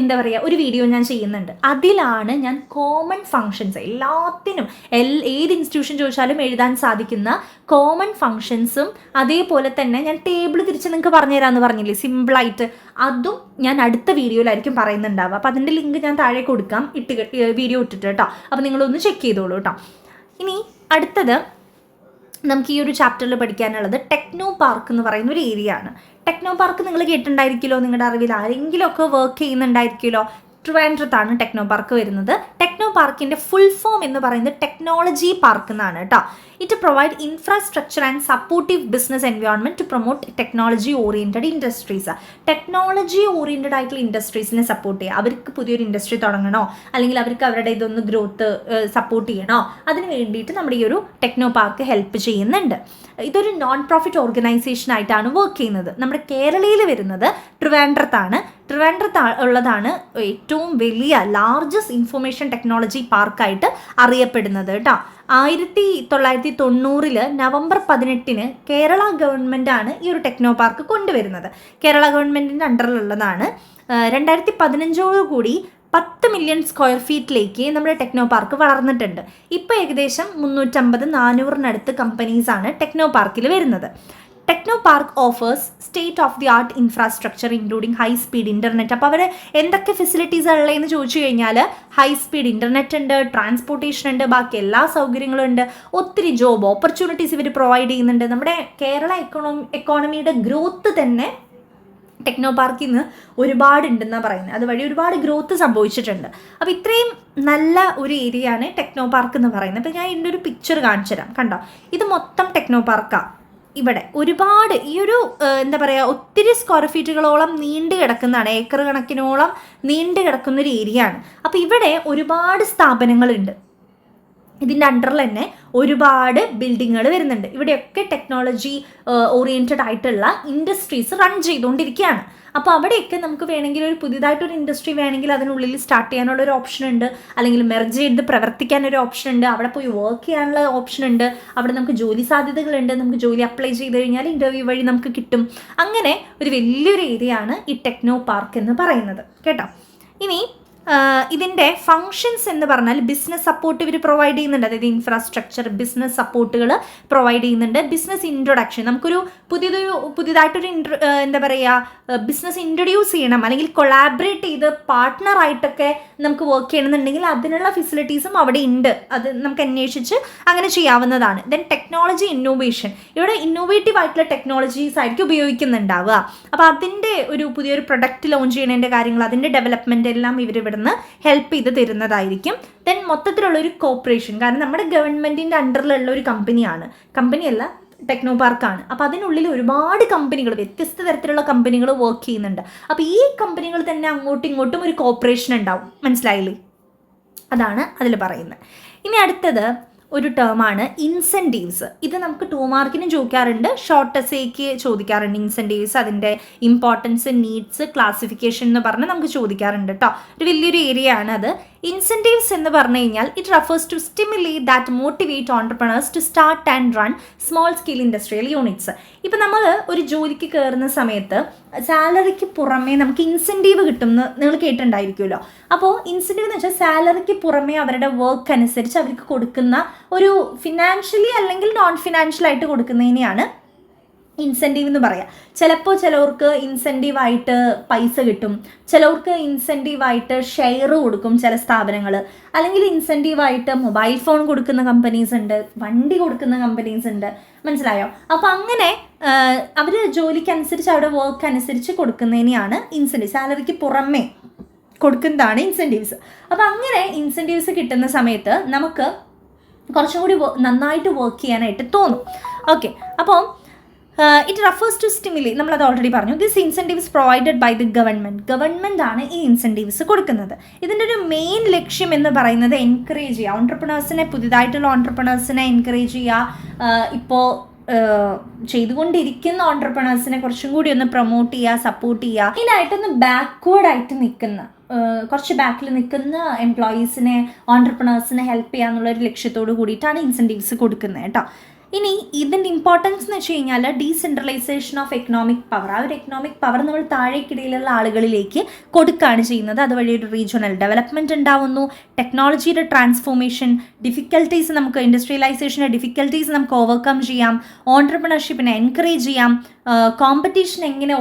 എന്താ പറയുക, ഒരു വീഡിയോ ഞാൻ ചെയ്യുന്നുണ്ട്. അതിലാണ് ഞാൻ കോമൺ ഫങ്ഷൻസ് എല്ലാത്തിനും ഏത് ഇൻസ്റ്റിറ്റ്യൂഷൻ ചോദിച്ചാലും എഴുതാൻ സാധിക്കുന്ന കോമൺ ഫങ്ഷൻസും, അതേപോലെ തന്നെ ഞാൻ ടേബിൾ തിരിച്ച് നിങ്ങൾക്ക് പറഞ്ഞുതരാമെന്ന് പറഞ്ഞില്ലേ സിമ്പിളായിട്ട്, അതും ഞാൻ അടുത്ത വീഡിയോയിലായിരിക്കും പറയുന്നുണ്ടാവുക. അപ്പോൾ അതിൻ്റെ ലിങ്ക് ഞാൻ താഴെ കൊടുക്കാം, വീഡിയോ ഇട്ടിട്ട് കേട്ടോ. അപ്പോൾ നിങ്ങളൊന്ന് ചെക്ക് ചെയ്തോളൂ കേട്ടോ. ഇനി അടുത്തത് നമുക്ക് ഈ ഒരു ചാപ്റ്ററിൽ പഠിക്കാനുള്ളത് ടെക്നോ പാർക്ക് എന്ന് പറയുന്ന ഒരു ഏരിയ ആണ്. ടെക്നോ പാർക്ക് നിങ്ങൾ കേട്ടിട്ടുണ്ടായിരിക്കുമല്ലോ, നിങ്ങളുടെ അറിവിൽ ആരെങ്കിലും ഒക്കെ വർക്ക് ചെയ്യുന്നുണ്ടായിരിക്കുമല്ലോ. ട്രിവാൻഡ്രത്താണ് ടെക്നോ പാർക്ക് വരുന്നത്. ടെക്നോ പാർക്കിൻ്റെ ഫുൾ ഫോം എന്ന് പറയുന്നത് ടെക്നോളജി പാർക്ക് എന്നാണ് കേട്ടോ. It provide infrastructure and supportive business environment to promote technology oriented industries. Technology oriented ആയിട്ടുള്ള ഇൻഡസ്ട്രീസിനെ സപ്പോർട്ട് ചെയ്യുക. അവർക്ക് പുതിയൊരു ഇൻഡസ്ട്രി തുടങ്ങണോ, അല്ലെങ്കിൽ അവർക്ക് അവരുടെ ഇതൊന്ന് ഗ്രോത്ത് സപ്പോർട്ട് ചെയ്യണോ, അതിന് വേണ്ടിയിട്ട് നമ്മുടെ ഈ ഒരു ടെക്നോ പാർക്ക് ഹെൽപ്പ് ചെയ്യുന്നുണ്ട്. ഇതൊരു നോൺ പ്രോഫിറ്റ് ഓർഗനൈസേഷൻ ആയിട്ടാണ് വർക്ക് ചെയ്യുന്നത്. നമ്മുടെ കേരളയിൽ വരുന്നത് ട്രിവാൻഡ്രത്താണ്. ട്രിവാൻഡ്രത്ത് ഉള്ളതാണ് ഏറ്റവും വലിയ ലാർജസ്റ്റ് ഇൻഫർമേഷൻ ടെക്നോളജി പാർക്കായിട്ട് അറിയപ്പെടുന്നത് കേട്ടോ. 1990 നവംബർ 18 കേരള ഗവൺമെൻറ്റാണ് ഈ ഒരു ടെക്നോ പാർക്ക് കൊണ്ടുവരുന്നത്. കേരള ഗവൺമെൻറ്റിൻ്റെ അണ്ടറിലുള്ളതാണ്. 2015 കൂടി 10 മില്യൺ സ്ക്വയർ ഫീറ്റിലേക്ക് നമ്മുടെ ടെക്നോ പാർക്ക് വളർന്നിട്ടുണ്ട്. ഇപ്പോൾ ഏകദേശം 350-400 കമ്പനീസാണ് ടെക്നോ പാർക്കിൽ വരുന്നത്. Techno park offers state of the art infrastructure including high speed internet. അപ്പോൾ അവർ എന്തൊക്കെ ഫെസിലിറ്റീസ് ഉള്ളതെന്ന് ചോദിച്ചു കഴിഞ്ഞാൽ ഹൈ സ്പീഡ് ഇൻ്റർനെറ്റ് ഉണ്ട്, ട്രാൻസ്പോർട്ടേഷൻ ഉണ്ട്, ബാക്കി എല്ലാ സൗകര്യങ്ങളും ഉണ്ട്, ഒത്തിരി ജോബ് ഓപ്പർച്യൂണിറ്റീസ് ഇവർ പ്രൊവൈഡ് ചെയ്യുന്നുണ്ട്. നമ്മുടെ കേരള എക്കോണമിയുടെ ഗ്രോത്ത് തന്നെ ടെക്നോ പാർക്കിൽ നിന്ന് ഒരുപാടുണ്ടെന്നാണ് പറയുന്നത്. അതുവഴി ഒരുപാട് ഗ്രോത്ത് സംഭവിച്ചിട്ടുണ്ട്. അപ്പോൾ ഇത്രയും നല്ല ഒരു ഏരിയ ആണ് ടെക്നോ പാർക്ക് എന്ന് പറയുന്നത്. അപ്പോൾ ഞാൻ ഇതിൻ്റെ ഒരു പിക്ചർ കാണിച്ചു തരാം. കണ്ടോ, ഇത് മൊത്തം ടെക്നോ പാർക്കാണ്. ഇവിടെ ഒരുപാട് ഈ ഒരു എന്താ പറയുക, ഒത്തിരി സ്ക്വയർ ഫീറ്റുകളോളം നീണ്ടു കിടക്കുന്നതാണ്, ഏക്കർ കണക്കിനോളം നീണ്ടു കിടക്കുന്നൊരു ഏരിയ ആണ്. അപ്പോൾ ഇവിടെ ഒരുപാട് സ്ഥാപനങ്ങളുണ്ട്. ഇതിൻ്റെ അണ്ടറിൽ തന്നെ ഒരുപാട് ബിൽഡിങ്ങുകൾ വരുന്നുണ്ട്. ഇവിടെയൊക്കെ ടെക്നോളജി ഓറിയൻറ്റഡ് ആയിട്ടുള്ള ഇൻഡസ്ട്രീസ് റൺ ചെയ്തുകൊണ്ടിരിക്കുകയാണ്. അപ്പോൾ അവിടെയൊക്കെ നമുക്ക് വേണമെങ്കിൽ ഒരു പുതിയതായിട്ടൊരു ഇൻഡസ്ട്രി വേണമെങ്കിൽ അതിനുള്ളിൽ സ്റ്റാർട്ട് ചെയ്യാനുള്ളൊരു ഓപ്ഷൻ ഉണ്ട്, അല്ലെങ്കിൽ മെർജ് ചെയ്ത് പ്രവർത്തിക്കാനൊരു ഓപ്ഷൻ ഉണ്ട്, അവിടെ പോയി വർക്ക് ചെയ്യാനുള്ള ഓപ്ഷൻ ഉണ്ട്, അവിടെ നമുക്ക് ജോലി സാധ്യതകളുണ്ട്, നമുക്ക് ജോലി അപ്ലൈ ചെയ്ത് കഴിഞ്ഞാൽ ഇൻ്റർവ്യൂ വഴി നമുക്ക് കിട്ടും. അങ്ങനെ ഒരു വലിയൊരു ഏരിയ ആണ് ഈ ടെക്നോ പാർക്ക് എന്ന് പറയുന്നത് കേട്ടോ. ഇനി ഇതിൻ്റെ ഫങ്ഷൻസ് എന്ന് പറഞ്ഞാൽ ബിസിനസ് സപ്പോർട്ട് ഇവർ പ്രൊവൈഡ് ചെയ്യുന്നുണ്ട്. അതായത് ഇൻഫ്രാസ്ട്രക്ചർ, ബിസിനസ് സപ്പോർട്ടുകൾ പ്രൊവൈഡ് ചെയ്യുന്നുണ്ട്. ബിസിനസ് ഇൻട്രൊഡക്ഷൻ, നമുക്കൊരു പുതിയതായിട്ടൊരു എന്താ പറയുക, ബിസിനസ് ഇൻട്രൊഡ്യൂസ് ചെയ്യണം അല്ലെങ്കിൽ കൊളാബറേറ്റ് ചെയ്ത് പാർട്ട്ണറായിട്ടൊക്കെ നമുക്ക് വർക്ക് ചെയ്യണമെന്നുണ്ടെങ്കിൽ അതിനുള്ള ഫെസിലിറ്റീസും അവിടെ ഉണ്ട്. അത് നമുക്ക് അന്വേഷിച്ച് അങ്ങനെ ചെയ്യാവുന്നതാണ്. ദെൻ ടെക്നോളജി ഇന്നോവേഷൻ, ഇവിടെ ഇന്നോവേറ്റീവ് ആയിട്ടുള്ള ടെക്നോളജീസ് ആയിരിക്കും ഉപയോഗിക്കുന്നുണ്ടാവുക. അപ്പോൾ അതിൻ്റെ പുതിയൊരു പ്രൊഡക്റ്റ് ലോഞ്ച് ചെയ്യുന്നതിൻ്റെ കാര്യങ്ങൾ, അതിൻ്റെ ഡെവലപ്മെൻ്റ് എല്ലാം ഇവർ ഹെൽപ്പ് ചെയ്ത് തരുന്നതായിരിക്കും. ദെൻ മൊത്തത്തിലുള്ളൊരു കോർപ്പറേഷൻ, കാരണം നമ്മുടെ ഗവൺമെൻറ്റിൻ്റെ അണ്ടറിലുള്ള ഒരു കമ്പനിയല്ല ടെക്നോ പാർക്കാണ്. അപ്പോൾ അതിനുള്ളിൽ ഒരുപാട് കമ്പനികൾ, വ്യത്യസ്ത തരത്തിലുള്ള കമ്പനികൾ വർക്ക് ചെയ്യുന്നുണ്ട്. അപ്പോൾ ഈ കമ്പനികൾ തന്നെ അങ്ങോട്ടും ഇങ്ങോട്ടും ഒരു കോർപ്പറേഷൻ ഉണ്ടാവും. മനസ്സിലായില്ലേ? അതാണ് അതിൽ പറയുന്നത്. ഇനി അടുത്തത് ഒരു ടേമാണ് ഇൻസെൻറ്റീവ്സ്. ഇത് നമുക്ക് 2 മാർക്കിനും ചോദിക്കാറുണ്ട്, ഷോർട്ട് എസ്സേക്ക് ചോദിക്കാറുണ്ട്. ഇൻസെൻറ്റീവ്സ്, അതിൻ്റെ ഇമ്പോർട്ടൻസ്, നീഡ്സ്, ക്ലാസിഫിക്കേഷൻ എന്ന് പറഞ്ഞ് നമുക്ക് ചോദിക്കാറുണ്ട് കേട്ടോ. ഒരു വലിയൊരു ഏരിയ ആണ് അത്. ഇൻസെൻറ്റീവ്സ് എന്ന് പറഞ്ഞു കഴിഞ്ഞാൽ it refers to stimulate that motivate entrepreneurs to start and run small scale industrial units. ഇപ്പം നമ്മൾ ഒരു ജോലിക്ക് കയറുന്ന സമയത്ത് സാലറിക്ക് പുറമേ നമുക്ക് ഇൻസെൻറ്റീവ് കിട്ടുമെന്ന് നിങ്ങൾ കേട്ടിട്ടുണ്ടായിരിക്കുമല്ലോ. അപ്പോൾ ഇൻസെൻറ്റീവ് എന്ന് വെച്ചാൽ സാലറിക്ക് പുറമേ അവരുടെ വർക്ക് അനുസരിച്ച് അവർക്ക് കൊടുക്കുന്ന ഒരു ഫിനാൻഷ്യലി അല്ലെങ്കിൽ നോൺ ഫിനാൻഷ്യലായിട്ട് കൊടുക്കുന്നതിനെയാണ് ഇൻസെൻറ്റീവ് എന്ന് പറയാം. ചിലപ്പോൾ ചിലവർക്ക് ഇൻസെൻറ്റീവായിട്ട് പൈസ കിട്ടും, ചിലവർക്ക് ഇൻസെൻറ്റീവായിട്ട് ഷെയർ കൊടുക്കും ചില സ്ഥാപനങ്ങൾ, അല്ലെങ്കിൽ ഇൻസെൻറ്റീവായിട്ട് മൊബൈൽ ഫോൺ കൊടുക്കുന്ന കമ്പനീസ് ഉണ്ട്, വണ്ടി കൊടുക്കുന്ന കമ്പനീസ് ഉണ്ട്. മനസ്സിലായോ? അപ്പോൾ അങ്ങനെ അവർ ജോലിക്കനുസരിച്ച് അവരുടെ വർക്ക് അനുസരിച്ച് കൊടുക്കുന്നതിനെയാണ് ഇൻസെൻറ്റീവ്. സാലറിക്ക് പുറമേ കൊടുക്കുന്നതാണ് ഇൻസെൻറ്റീവ്സ്. അപ്പോൾ അങ്ങനെ ഇൻസെൻറ്റീവ്സ് കിട്ടുന്ന സമയത്ത് നമുക്ക് കുറച്ചും കൂടി നന്നായിട്ട് വർക്ക് ചെയ്യാനായിട്ട് തോന്നും. ഓക്കെ, അപ്പോൾ ഇറ്റ് റെഫേഴ്സ് ടു സ്റ്റിമുലേറ്റ്, നമ്മളത് ഓൾറെഡി പറഞ്ഞു. This incentives provided by the government ആണ് ഈ ഇൻസെൻറ്റീവ്സ് കൊടുക്കുന്നത്. ഇതിൻ്റെ ഒരു മെയിൻ ലക്ഷ്യം എന്ന് പറയുന്നത് എൻകറേജ് ചെയ്യുക, ഓൺടർപ്രണേഴ്സിനെ, പുതിയതായിട്ടുള്ള ഓൺടർപ്രണേഴ്സിനെ എൻകറേജ് ചെയ്യുക. ഇപ്പോൾ ചെയ്തുകൊണ്ടിരിക്കുന്ന ഓൺടർപ്രണേഴ്സിനെ കുറച്ചും കൂടി ഒന്ന് പ്രൊമോട്ട് ചെയ്യുക, സപ്പോർട്ട് ചെയ്യുക. ഇതിനായിട്ടൊന്ന് ബാക്ക്വേർഡായിട്ട് നിൽക്കുന്ന, കുറച്ച് ബാക്കിൽ നിൽക്കുന്ന എംപ്ലോയീസിനെ, ഓൺടർപ്രണേഴ്സിനെ ഹെൽപ്പ് ചെയ്യുക എന്നുള്ളൊരു ലക്ഷ്യത്തോട് കൂടിയിട്ടാണ് ഇൻസെൻറ്റീവ്സ് കൊടുക്കുന്നത് കേട്ടോ. ഇനി ഇതിൻ്റെ ഇമ്പോർട്ടൻസ് എന്ന് വെച്ച് കഴിഞ്ഞാൽ ഡീസെൻട്രലൈസേഷൻ ഓഫ് എക്കണോമിക് പവർ. ആ ഒരു എക്കണോമിക് പവർ നമ്മൾ താഴേക്കിടയിലുള്ള ആളുകളിലേക്ക് കൊടുക്കുകയാണ് ചെയ്യുന്നത്. അതുവഴി ഒരു റീജിയണൽ ഡെവലപ്മെൻറ്റ് ഉണ്ടാവുന്നു, ടെക്നോളജിയുടെ ട്രാൻസ്ഫോർമേഷൻ, ഡിഫിക്കൽട്ടീസ്, നമുക്ക് ഇൻഡസ്ട്രിയലൈസേഷൻ്റെ ഡിഫിക്കൽട്ടീസ് നമുക്ക് ഓവർകം ചെയ്യാം, ഓൺടർപ്രണർഷിപ്പിനെ എൻകറേജ് ചെയ്യാം, കോമ്പറ്റീഷൻ എങ്ങനെ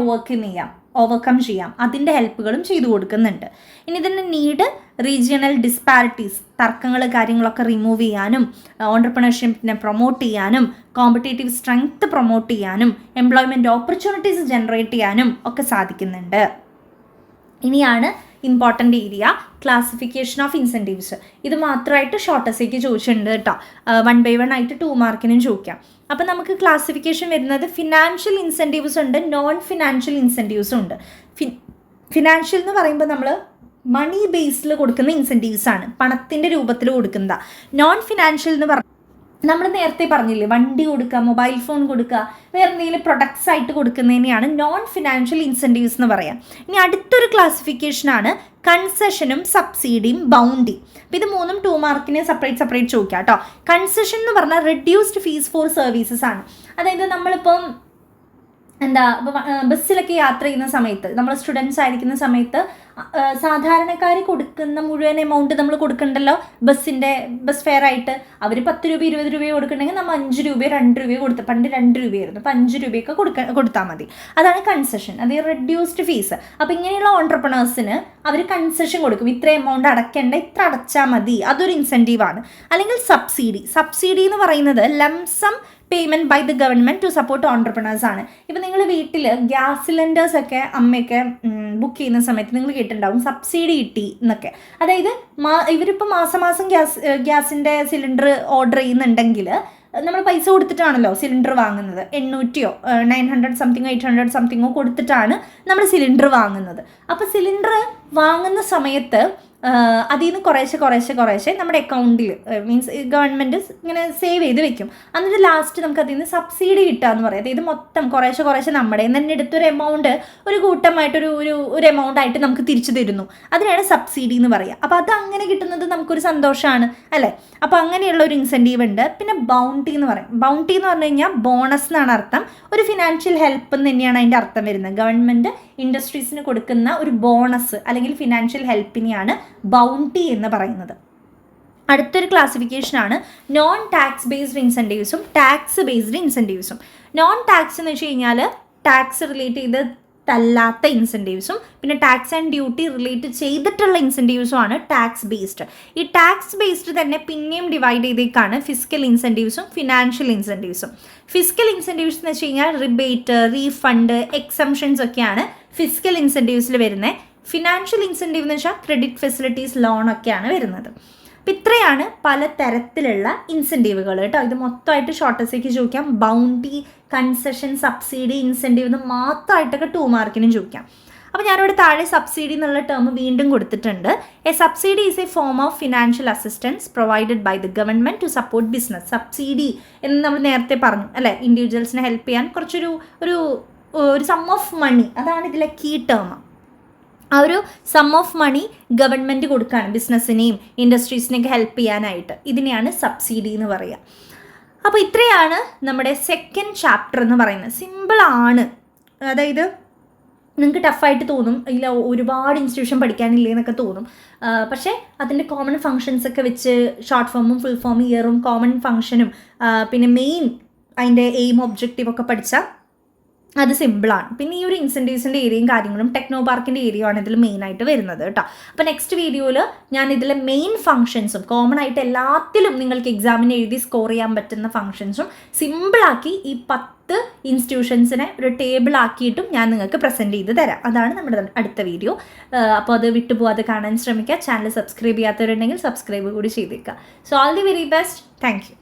ഓവർകം ചെയ്യാം, അതിൻ്റെ ഹെൽപ്പുകളും ചെയ്തു കൊടുക്കുന്നുണ്ട്. ഇനി ഇതിൻ്റെ നീഡ് റീജിയണൽ ഡിസ്പാരിറ്റീസ്, തർക്കങ്ങൾ കാര്യങ്ങളൊക്കെ റിമൂവ് ചെയ്യാനും, ഓൺടർപ്രണർഷിപ്പിനെ പ്രൊമോട്ട് ചെയ്യാനും, കോമ്പറ്റേറ്റീവ് സ്ട്രെങ്ത് പ്രൊമോട്ട് ചെയ്യാനും, എംപ്ലോയ്മെൻറ്റ് ഓപ്പർച്യൂണിറ്റീസ് ജനറേറ്റ് ചെയ്യാനും ഒക്കെ സാധിക്കുന്നുണ്ട്. ഇനിയാണ് important area classification of incentives. ഇത് മാത്രമായിട്ട് ഷോർട്ട് എസ്സേക്ക് ചോദിച്ചിട്ടുണ്ട് കേട്ടോ. 1 by 1 ആയിട്ട് 2 മാർക്കിനും ചോദിക്കാം. അപ്പോൾ നമുക്ക് ക്ലാസിഫിക്കേഷൻ വരുന്നത് ഫിനാൻഷ്യൽ ഇൻസെൻറ്റീവ്സ് ഉണ്ട്, നോൺ ഫിനാൻഷ്യൽ ഇൻസെൻറ്റീവ്സും ഉണ്ട്. ഫിനാൻഷ്യൽ എന്ന് പറയുമ്പോൾ നമ്മൾ മണി ബേസിൽ കൊടുക്കുന്ന ഇൻസെൻറ്റീവ്സ് ആണ്, പണത്തിൻ്റെ രൂപത്തിൽ കൊടുക്കുന്നതാണ്. നോൺ ഫിനാൻഷ്യൽ എന്ന് പറഞ്ഞാൽ നമ്മൾ നേരത്തെ പറഞ്ഞില്ലേ, വണ്ടി കൊടുക്കുക, മൊബൈൽ ഫോൺ കൊടുക്കുക, വേറെ എന്തെങ്കിലും പ്രൊഡക്ട്സ് ആയിട്ട് കൊടുക്കുന്നതിനെയാണ് നോൺ ഫിനാൻഷ്യൽ ഇൻസെൻറ്റീവ്സ് എന്ന് പറയാം. ഇനി അടുത്തൊരു ക്ലാസിഫിക്കേഷനാണ് കൺസെഷനും സബ്സിഡിയും ബൗണ്ടി. അപ്പോൾ ഇത് 3 2 മാർക്കിന് സെപ്പറേറ്റ് ചോദിക്കാം കേട്ടോ. കൺസെഷൻ എന്ന് പറഞ്ഞാൽ റെഡ്യൂസ്ഡ് ഫീസ് ഫോർ സർവീസസ് ആണ്. അതായത് നമ്മളിപ്പം എന്താ ബസ്സിലൊക്കെ യാത്ര ചെയ്യുന്ന സമയത്ത് നമ്മൾ സ്റ്റുഡൻസ് ആയിരിക്കുന്ന സമയത്ത് സാധാരണക്കാർ കൊടുക്കുന്ന മുഴുവൻ എമൗണ്ട് നമ്മൾ കൊടുക്കണ്ടല്ലോ ബസ് ഫെയർ ആയിട്ട്. അവർ 10 രൂപ 20 രൂപയോ കൊടുക്കണമെങ്കിൽ നമ്മൾ 5 രൂപയോ 2 രൂപയോ പണ്ട് 2 രൂപയായിരുന്നു, അപ്പോൾ 5 രൂപയൊക്കെ കൊടുത്താൽ മതി. അതാണ് കൺസെഷൻ, അത് റെഡ്യൂസ്ഡ് ഫീസ്. അപ്പോൾ ഇങ്ങനെയുള്ള ഓൺട്രപ്രണേഴ്സിന് അവർ കൺസെഷൻ കൊടുക്കും, ഇത്ര എമൗണ്ട് അടയ്ക്കേണ്ട, ഇത്ര അടച്ചാൽ മതി, അതൊരു ഇൻസെൻറ്റീവാണ്. അല്ലെങ്കിൽ സബ്സിഡി എന്ന് പറയുന്നത് lump sum payment by the government to support entrepreneurs ആണ്. ഇപ്പം നിങ്ങൾ വീട്ടിൽ ഗ്യാസ് സിലിണ്ടേഴ്സൊക്കെ അമ്മയൊക്കെ ബുക്ക് ചെയ്യുന്ന സമയത്ത് നിങ്ങൾ കേട്ടിട്ടുണ്ടാവും സബ്സിഡി കിട്ടി എന്നൊക്കെ. അതായത് ഇവരിപ്പോൾ മാസം ഗ്യാസിൻ്റെ സിലിണ്ടർ ഓർഡർ ചെയ്യുന്നുണ്ടെങ്കിൽ നമ്മൾ പൈസ കൊടുത്തിട്ടാണല്ലോ സിലിണ്ടർ വാങ്ങുന്നത്. 800 900 സംതിങ്ങോ 800 സംതിങ്ങോ കൊടുത്തിട്ടാണ് നമ്മൾ സിലിണ്ടർ വാങ്ങുന്നത്. അപ്പോൾ സിലിണ്ടർ വാങ്ങുന്ന സമയത്ത് അതിൽ നിന്ന് കുറേശ്ശെ നമ്മുടെ അക്കൗണ്ടിൽ മീൻസ് ഗവൺമെൻറ് ഇങ്ങനെ സേവ് ചെയ്ത് വെക്കും. എന്നിട്ട് ലാസ്റ്റ് നമുക്ക് അതിൽ നിന്ന് സബ്സിഡി കിട്ടുക എന്ന് പറയും. അതായത് മൊത്തം കുറേശ്ശെ നമ്മുടെ തന്നെ എടുത്തൊരു എമൗണ്ട് ഒരു കൂട്ടമായിട്ടൊരു ഒരു എമൗണ്ട് ആയിട്ട് നമുക്ക് തിരിച്ചു തരുന്നു. അതിനാണ് സബ്സിഡി എന്ന് പറയുക. അപ്പോൾ അത് അങ്ങനെ കിട്ടുന്നത് നമുക്കൊരു സന്തോഷമാണ് അല്ലേ. അപ്പോൾ അങ്ങനെയുള്ള ഒരു ഇൻസെൻറ്റീവ് ഉണ്ട്. പിന്നെ ബൗണ്ടി എന്ന് പറയും. ബൗണ്ടി എന്ന് പറഞ്ഞു കഴിഞ്ഞാൽ ബോണസ് എന്നാണ് അർത്ഥം. ഒരു ഫിനാൻഷ്യൽ ഹെൽപ്പ് എന്ന് തന്നെയാണ് അതിൻ്റെ അർത്ഥം വരുന്നത്. ഗവൺമെൻറ് ഇൻഡസ്ട്രീസിന് കൊടുക്കുന്ന ഒരു ബോണസ് അല്ലെങ്കിൽ ഫിനാൻഷ്യൽ ഹെൽപ്പിനെയാണ് ബൗണ്ടി എന്ന് പറയുന്നത്. അടുത്തൊരു ക്ലാസിഫിക്കേഷനാണ് നോൺ ടാക്സ് ബേസ്ഡ് ഇൻസെൻറ്റീവ്സും ടാക്സ് ബേസ്ഡ് ഇൻസെൻറ്റീവ്സും. നോൺ ടാക്സ് എന്ന് വെച്ച് കഴിഞ്ഞാൽ ടാക്സ് റിലേറ്റ് ചെയ്തല്ലാത്ത ഇൻസെൻറ്റീവ്സും പിന്നെ ടാക്സ് ആൻഡ് ഡ്യൂട്ടി റിലേറ്റ് ചെയ്തിട്ടുള്ള ഇൻസെൻറ്റീവ്സും ആണ് ടാക്സ് ബേസ്ഡ്. ഈ ടാക്സ് ബേസ്ഡ് തന്നെ പിന്നെയും ഡിവൈഡ് ചെയ്തേക്കാണ് ഫിസ്ക്കൽ ഇൻസെൻറ്റീവ്സും ഫിനാൻഷ്യൽ ഇൻസെൻറ്റീവ്സും. ഫിസ്ക്കൽ ഇൻസെൻറ്റീവ്സ് എന്ന് വെച്ച് കഴിഞ്ഞാൽ റിബേറ്റ്, റീഫണ്ട്, എക്സംഷൻസ് ഒക്കെയാണ് ഫിസ്ക്കൽ ഇൻസെൻറ്റീവ്സിൽ വരുന്നത്. ഫിനാൻഷ്യൽ ഇൻസെൻറ്റീവ് എന്ന് വെച്ചാൽ ക്രെഡിറ്റ് ഫെസിലിറ്റീസ്, ലോണൊക്കെയാണ് വരുന്നത്. അപ്പം ഇത്രയാണ് പല തരത്തിലുള്ള ഇൻസെൻറ്റീവുകൾ കേട്ടോ. ഇത് മൊത്തമായിട്ട് ഷോർട്ടേജേക്ക് ചോദിക്കാം. ബൗണ്ടി, കൺസെഷൻ, സബ്സിഡി, ഇൻസെൻറ്റീവ് എന്ന് മാത്രമായിട്ടൊക്കെ 2 മാർക്കിനും ചോദിക്കാം. അപ്പോൾ ഞാനിവിടെ താഴെ സബ്സിഡി എന്നുള്ള ടേം വീണ്ടും കൊടുത്തിട്ടുണ്ട്. A subsidy is a form of financial assistance provided by the government to support business. Subsidy എന്ന് നമ്മൾ നേരത്തെ പറഞ്ഞു അല്ലേ, ഇൻഡിവിജ്വൽസിനെ ഹെൽപ്പ് ചെയ്യാൻ കുറച്ചൊരു സം ഓഫ് മണി, അതാണ് ഇതിലെ കീ ടേം. ആ ഒരു സം ഓഫ് മണി ഗവൺമെൻറ് കൊടുക്കുകയാണ് ബിസിനസ്സിനെയും ഇൻഡസ്ട്രീസിനെയൊക്കെ ഹെൽപ്പ് ചെയ്യാനായിട്ട്. ഇതിനെയാണ് സബ്സിഡി എന്ന് പറയുക. അപ്പോൾ ഇത്രയാണ് നമ്മുടെ സെക്കൻഡ് ചാപ്റ്റർ എന്ന് പറയുന്നത്. സിമ്പിളാണ്, അതായത് നിങ്ങൾക്ക് ടഫായിട്ട് തോന്നും, ഇല്ല ഒരുപാട് ഇൻസ്റ്റിറ്റ്യൂഷൻ പഠിക്കാനില്ലേ എന്നൊക്കെ തോന്നും. പക്ഷേ അതിൻ്റെ കോമൺ ഫങ്ഷൻസ് ഒക്കെ വെച്ച് ഷോർട്ട് ഫോമും ഫുൾ ഫോം ഇയറും കോമൺ ഫങ്ഷനും പിന്നെ മെയിൻ അതിൻ്റെ എയിം ഒബ്ജക്റ്റീവ് ഒക്കെ പഠിച്ചാൽ അത് സിമ്പിളാണ്. പിന്നെ ഈ ഒരു ഇൻസെൻറ്റീവ്സിൻ്റെ ഏരിയയും കാര്യങ്ങളും ടെക്നോ പാർക്കിൻ്റെ ഏരിയയാണ് ഇതിൽ മെയിനായിട്ട് വരുന്നത് കേട്ടോ. അപ്പോൾ നെക്സ്റ്റ് വീഡിയോയിൽ ഞാൻ ഇതിലെ മെയിൻ ഫങ്ഷൻസും കോമൺ ആയിട്ട് എല്ലാത്തിലും നിങ്ങൾക്ക് എക്സാമിന് എഴുതി സ്കോർ ചെയ്യാൻ പറ്റുന്ന ഫങ്ഷൻസും സിമ്പിളാക്കി ഈ 10 ഇൻസ്റ്റിറ്റ്യൂഷൻസിനെ ഒരു ടേബിൾ ആക്കിയിട്ടും ഞാൻ നിങ്ങൾക്ക് പ്രസൻറ്റ് ചെയ്ത് തരാം. അതാണ് നമ്മുടെ അടുത്ത വീഡിയോ. അപ്പോൾ അത് വിട്ടുപോകാതെ കാണാൻ ശ്രമിക്കുക. ചാനൽ സബ്സ്ക്രൈബ് ചെയ്യാത്തവരുണ്ടെങ്കിൽ സബ്സ്ക്രൈബ് കൂടി ചെയ്തേക്കുക. So all the very best. Thank you.